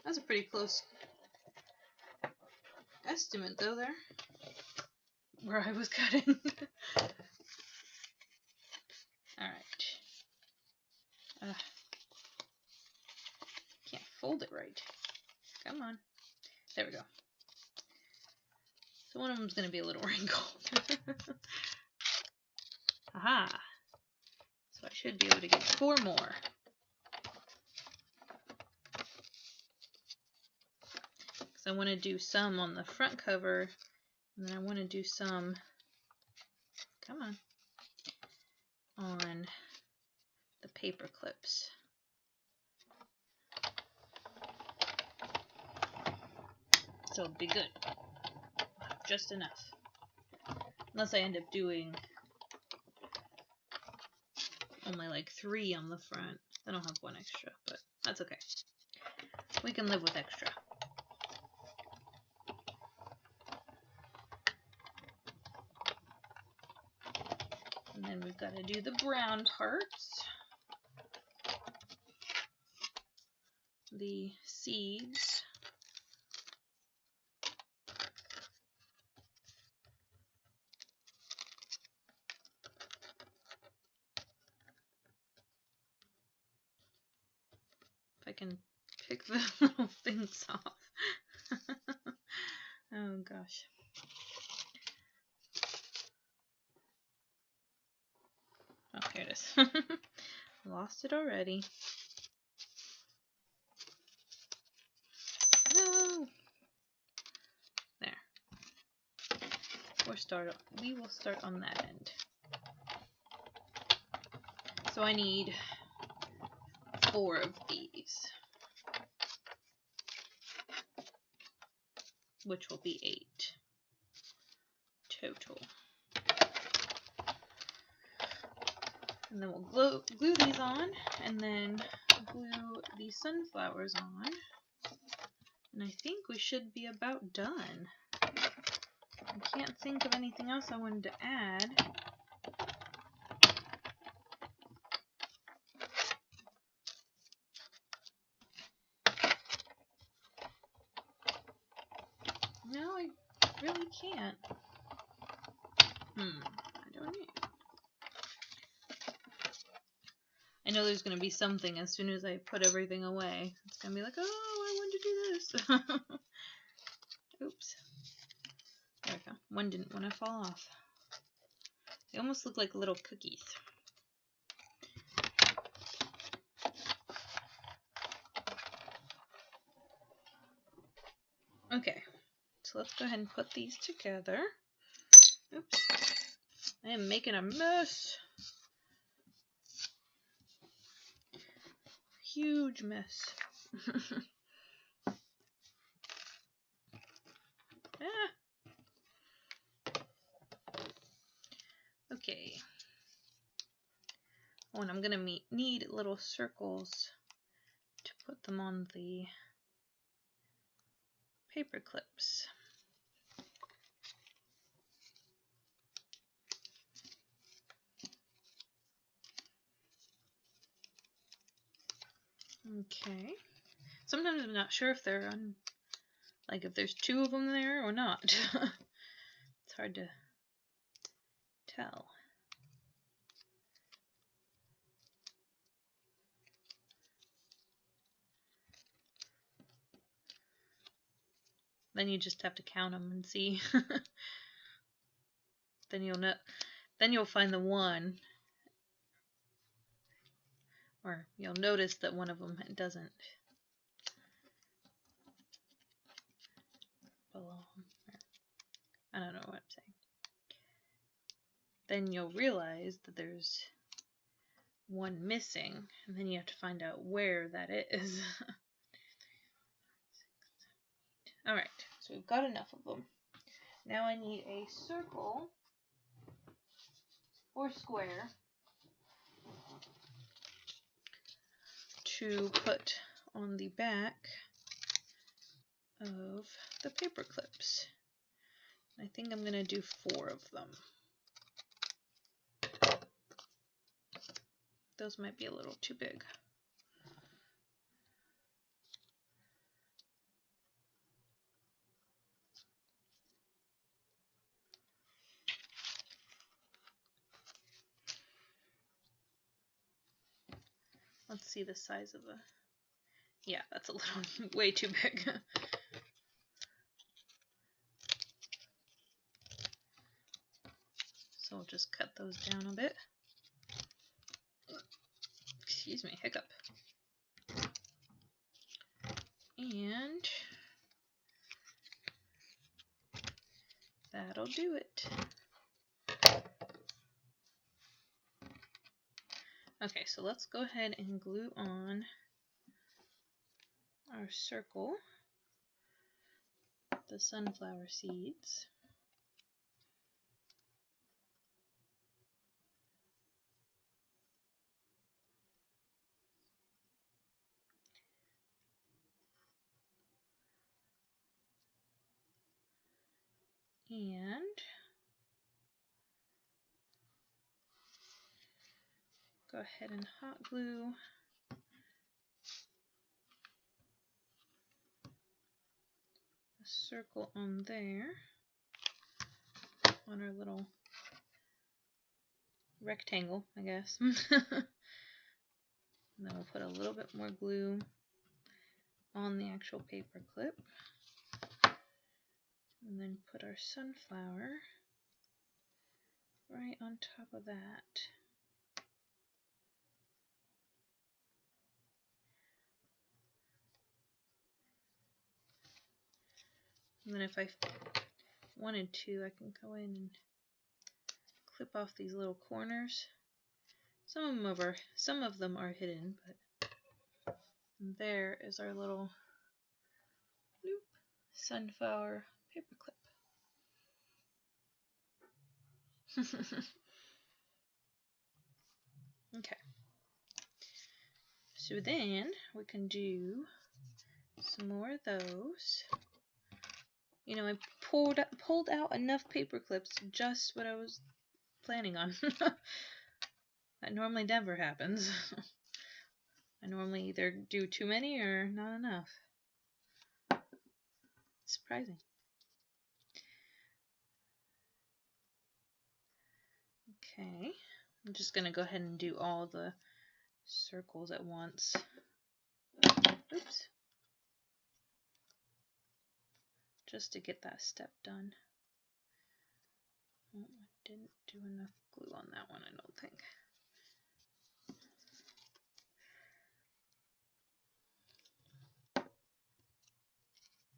That's a pretty close estimate though there, where I was cutting. Alright. Can't fold it right. Come on. There we go. So one of them's going to be a little wrinkled. Aha! So I should be able to get 4 more. Because I want to do some on the front cover, and then I want to do some, come on the paper clips. So it'll be good. I'll have just enough. Unless I end up doing only like 3 on the front. Then I'll have 1 extra, but that's okay. We can live with extra. And then we've got to do the brown parts. The seeds. If I can pick the little things off. Oh gosh. Oh, here it is. Lost it already. No. There. We will start on that end. So I need 4 of these, which will be 8 total. And then we'll glue these on, and then glue the sunflowers on. And I think we should be about done. I can't think of anything else I wanted to add. No, I really can't. I don't know. I know there's going to be something as soon as I put everything away. It's going to be like, oh, I wanted to do this. Oops. There we go. One didn't want to fall off. They almost look like little cookies. Okay, so let's go ahead and put these together. Oops. I am making a mess. Huge mess. Okay. Oh, and I'm going to need little circles to put them on the paper clips. Okay. Sometimes I'm not sure if they're on, like if there's 2 of them there or not. It's hard to tell. Then you just have to count them and see. Then you'll know. Then you'll find the one, or you'll notice that one of them doesn't belong. I don't know what I'm saying. Then you'll realize that there's one missing, and then you have to find out where that is. Alright, so we've got enough of them. Now I need a circle or square to put on the back of the paper clips. I think I'm going to do 4 of them. Those might be a little too big. Let's see the size of the... Yeah, that's a little way too big. So we'll just cut those down a bit. Excuse me, hiccup. And that'll do it. Okay, so let's go ahead and glue on our circle, the sunflower seeds. And go ahead and hot glue a circle on there, on our little rectangle, I guess. And then we'll put a little bit more glue on the actual paper clip. And then put our sunflower right on top of that. And then if I wanted to, I can go in and clip off these little corners. Some of them are hidden, but there is our little loop sunflower paper clip. Okay. So then we can do some more of those. You know, I pulled out enough paper clips, just what I was planning on. That normally never happens. I normally either do too many or not enough. Surprising. Okay, I'm just going to go ahead and do all the circles at once. Oops. Just to get that step done. Oh, I didn't do enough glue on that one, I don't think.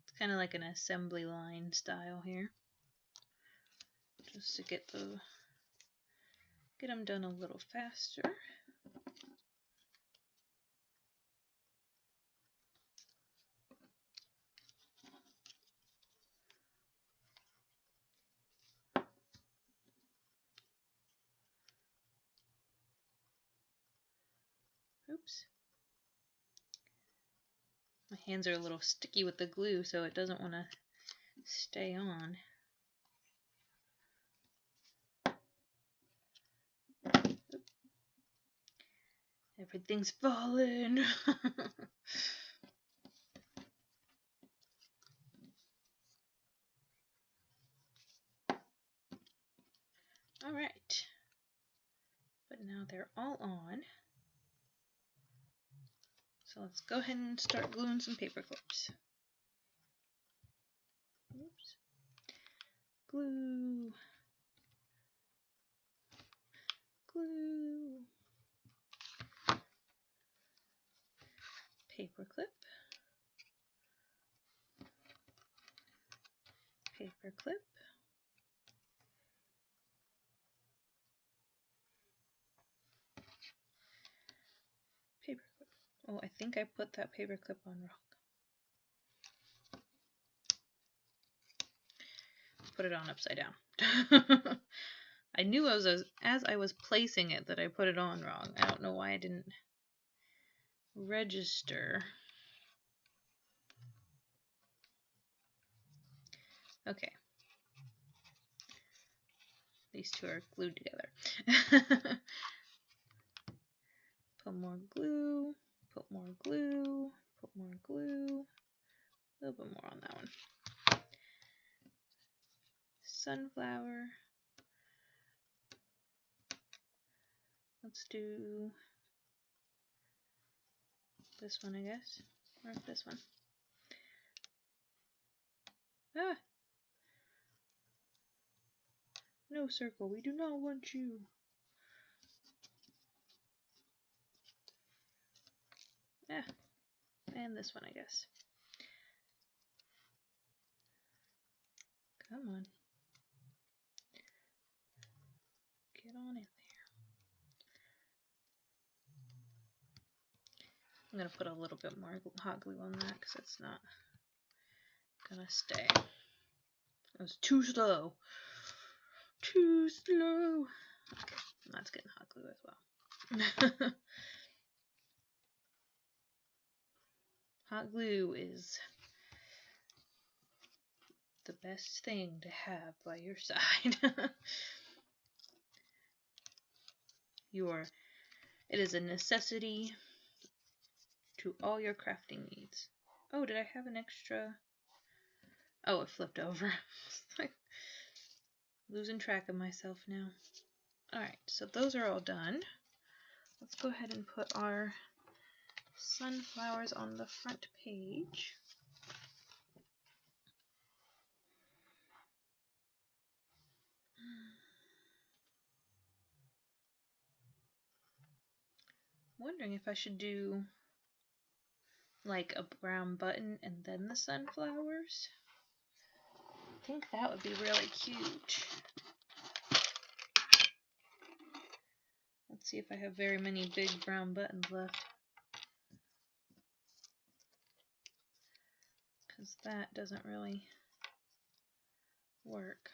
It's kind of like an assembly line style here. Just to get them done a little faster. Oops. My hands are a little sticky with the glue, so it doesn't want to stay on. Oops. Everything's falling. Alright. But now they're all on. So let's go ahead and start gluing some paper clips. Oops. Glue. Glue. Paper clip. Paper clip. Paper clip. Oh, I think I put that paper clip on wrong. Put it on upside down. I knew as I was placing it that I put it on wrong. I don't know why I didn't register. Okay. These two are glued together. Put more glue, put more glue, put more glue. A little bit more on that one. Sunflower. Let's do this one, I guess. Or this one. Ah! No, circle. We do not want you. Yeah. And this one, I guess. Come on. Get on in there. I'm going to put a little bit more hot glue on that because it's not going to stay. It was too slow. Too slow. Okay, that's getting hot glue as well. Hot glue is the best thing to have by your side. It is a necessity to all your crafting needs. Oh, did I have an extra? Oh, it flipped over. Losing track of myself now. Alright, so those are all done. Let's go ahead and put our sunflowers on the front page. Wondering if I should do like a brown button and then the sunflowers. I think that would be really cute. Let's see if I have very many big brown buttons left. Because that doesn't really work.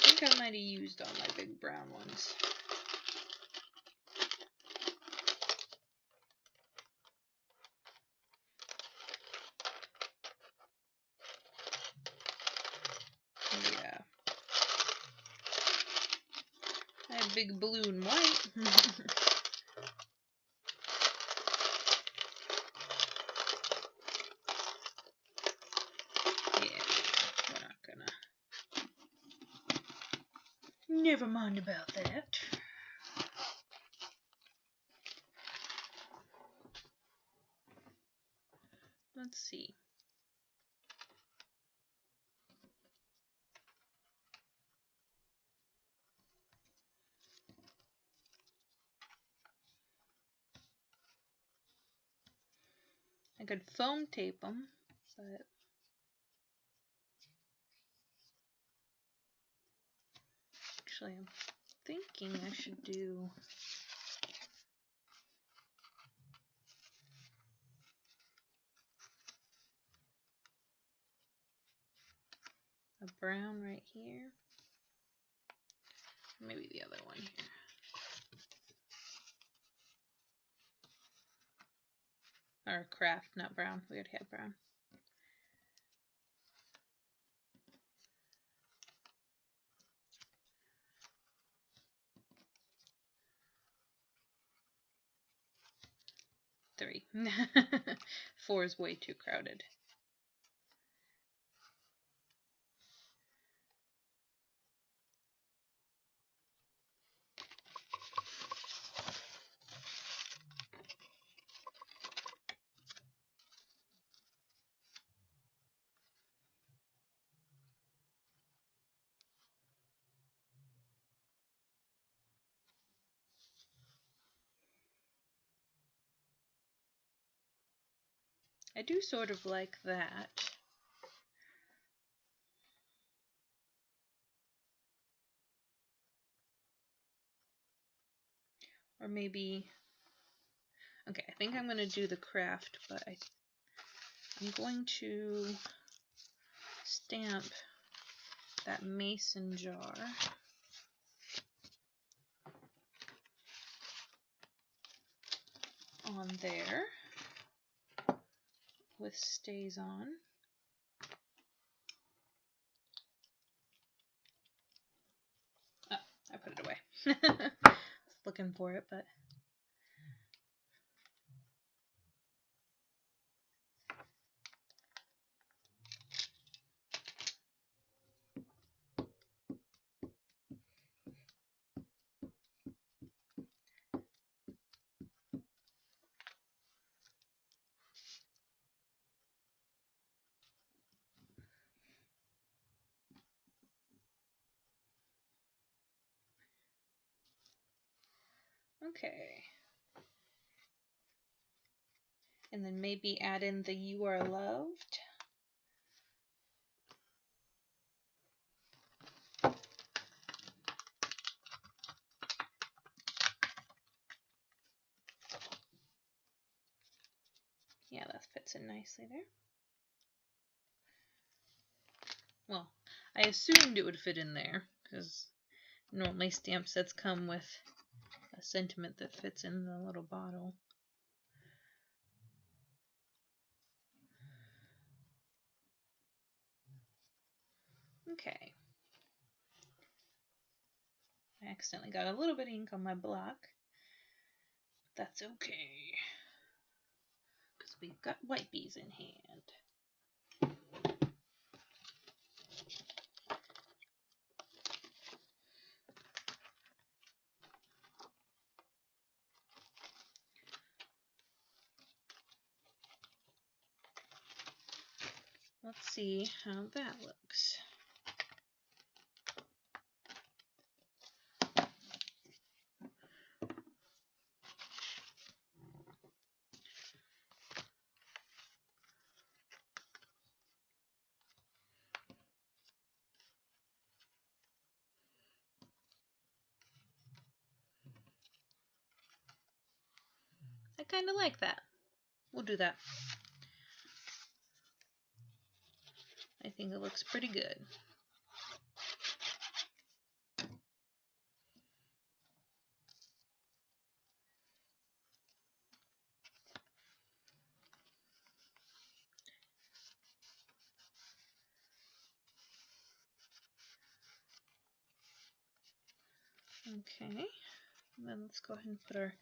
I think I might have used all my big brown ones. Yeah. I have big blue and white. Yeah, we're not gonna. Never mind about that. Let's see. I could foam tape them, but actually I'm thinking I should do a brown right here. Maybe the other one here. Or kraft, not brown. We already have brown. Three. 4 is way too crowded. I do sort of like that. Or maybe, okay, I think I'm going to do the kraft, but I'm going to stamp that mason jar on there with stays on. Oh, I put it away. I was looking for it, but okay. And then maybe add in the "You Are Loved." Yeah, that fits in nicely there. Well, I assumed it would fit in there, because normally stamp sets come with a sentiment that fits in the little bottle. Okay. I accidentally got a little bit of ink on my block. That's okay, because we've got white bees in hand. Let's see how that looks. I kind of like that. We'll do that. I think it looks pretty good. Okay, and then let's go ahead and put our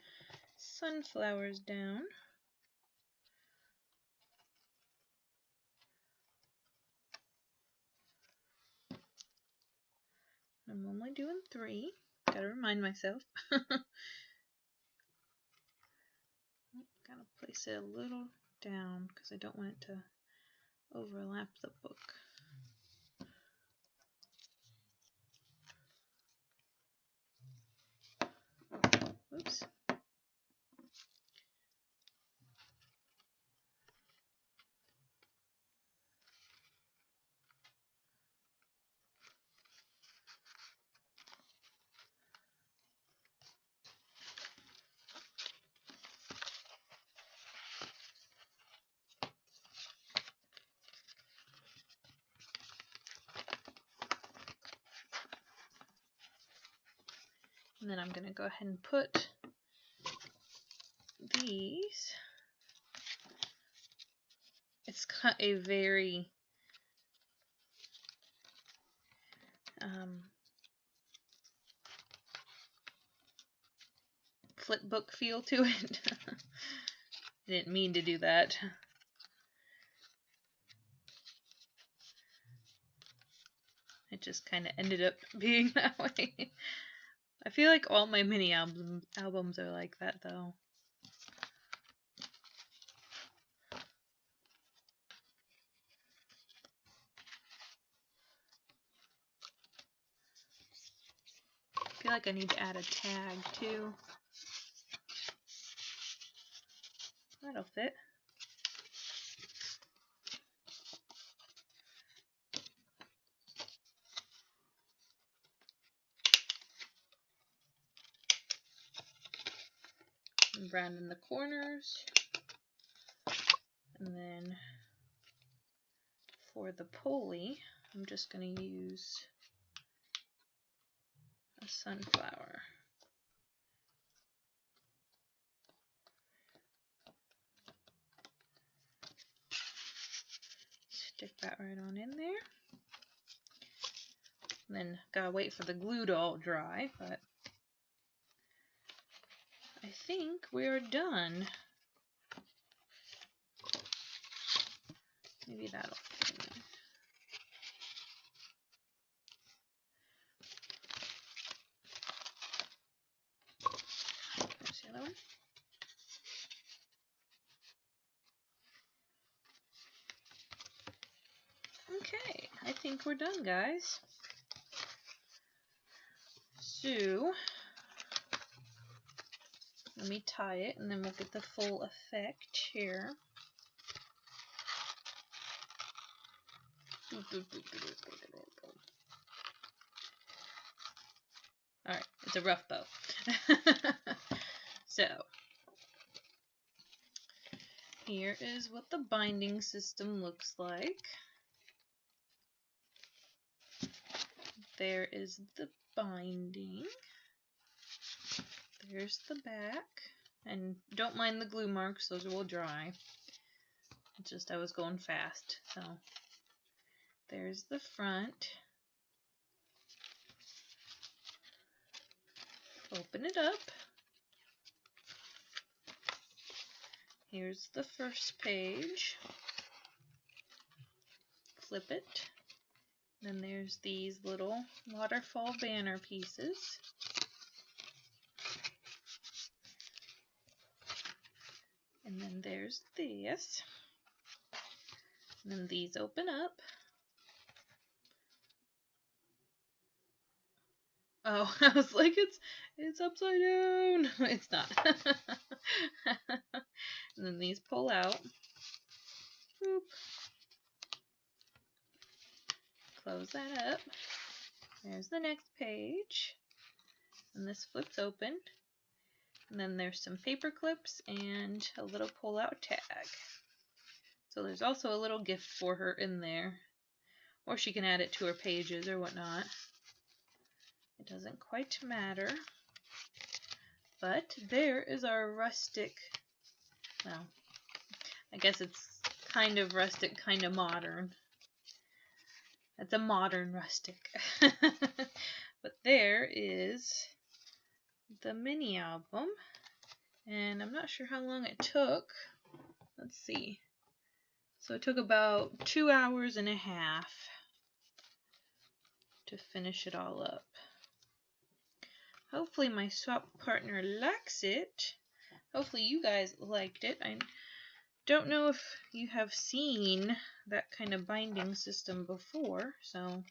sunflowers down. I'm only doing 3. Gotta remind myself. Gotta place it a little down because I don't want it to overlap the book. Oops. And then I'm going to go ahead and put these. It's got a very flip book feel to it. I didn't mean to do that. It just kind of ended up being that way. I feel like all my mini albums are like that though. I feel like I need to add a tag too. That'll fit. And round in the corners. And then for the pulley, I'm just going to use a sunflower. Stick that right on in there. And then gotta wait for the glue to all dry, but I think we're done. Maybe that'll fit in. There's the other one. Okay, I think we're done, guys. So, let me tie it and then we'll get the full effect here. Alright, it's a rough bow. So, here is what the binding system looks like. There is the binding. There's the back. And don't mind the glue marks, those will dry. It's just I was going fast. So there's the front. Open it up. Here's the first page. Flip it. Then there's these little waterfall banner pieces. And then there's this. And then these open up. Oh, I was like, it's upside down. It's not. And then these pull out. Boop. Close that up. There's the next page. And this flips open. And then there's some paper clips and a little pull-out tag. So there's also a little gift for her in there. Or she can add it to her pages or whatnot. It doesn't quite matter. But there is our rustic. Well, I guess it's kind of rustic, kind of modern. It's a modern rustic. But there is the mini album. And I'm not sure how long it took. Let's see. So it took about 2 hours and a half to finish it all up. Hopefully my swap partner likes it. Hopefully you guys liked it. I don't know if you have seen that kind of binding system before, so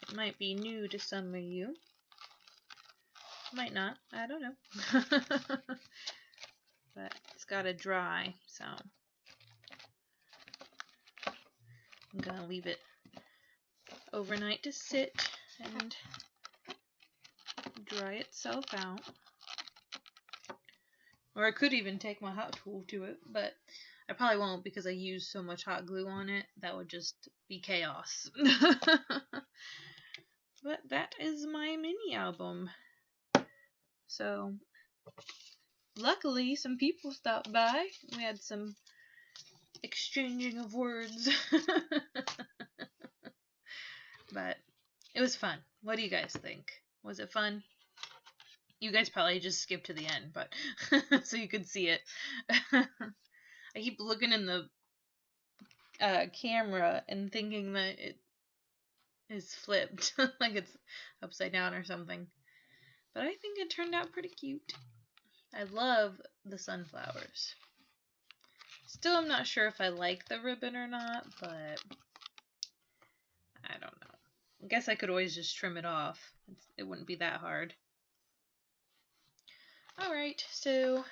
it might be new to some of you. Might not. I don't know. But it's gotta dry, so I'm gonna leave it overnight to sit and dry itself out. Or I could even take my hot tool to it, but I probably won't because I use so much hot glue on it. That would just be chaos. But that is my mini album. So, luckily some people stopped by. We had some exchanging of words. But it was fun. What do you guys think? Was it fun? You guys probably just skipped to the end, but so you could see it. I keep looking in the camera and thinking that it is flipped, like it's upside down or something. But I think it turned out pretty cute. I love the sunflowers. Still, I'm not sure if I like the ribbon or not, but I don't know. I guess I could always just trim it off. It wouldn't be that hard. Alright, so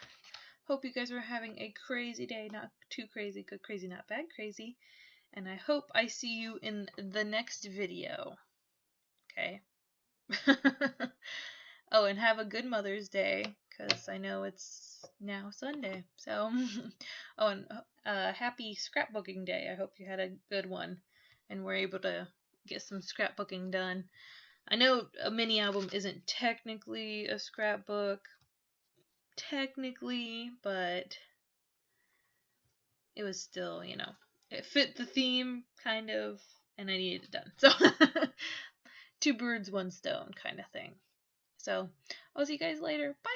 hope you guys are having a crazy day. Not too crazy, good crazy, not bad crazy. And I hope I see you in the next video. Okay? Oh, and have a good Mother's Day, because I know it's now Sunday. So, oh, and happy scrapbooking day. I hope you had a good one and were able to get some scrapbooking done. I know a mini album isn't technically a scrapbook, but it was still, it fit the theme, kind of, and I needed it done. So, two birds, one stone kind of thing. So, I'll see you guys later. Bye!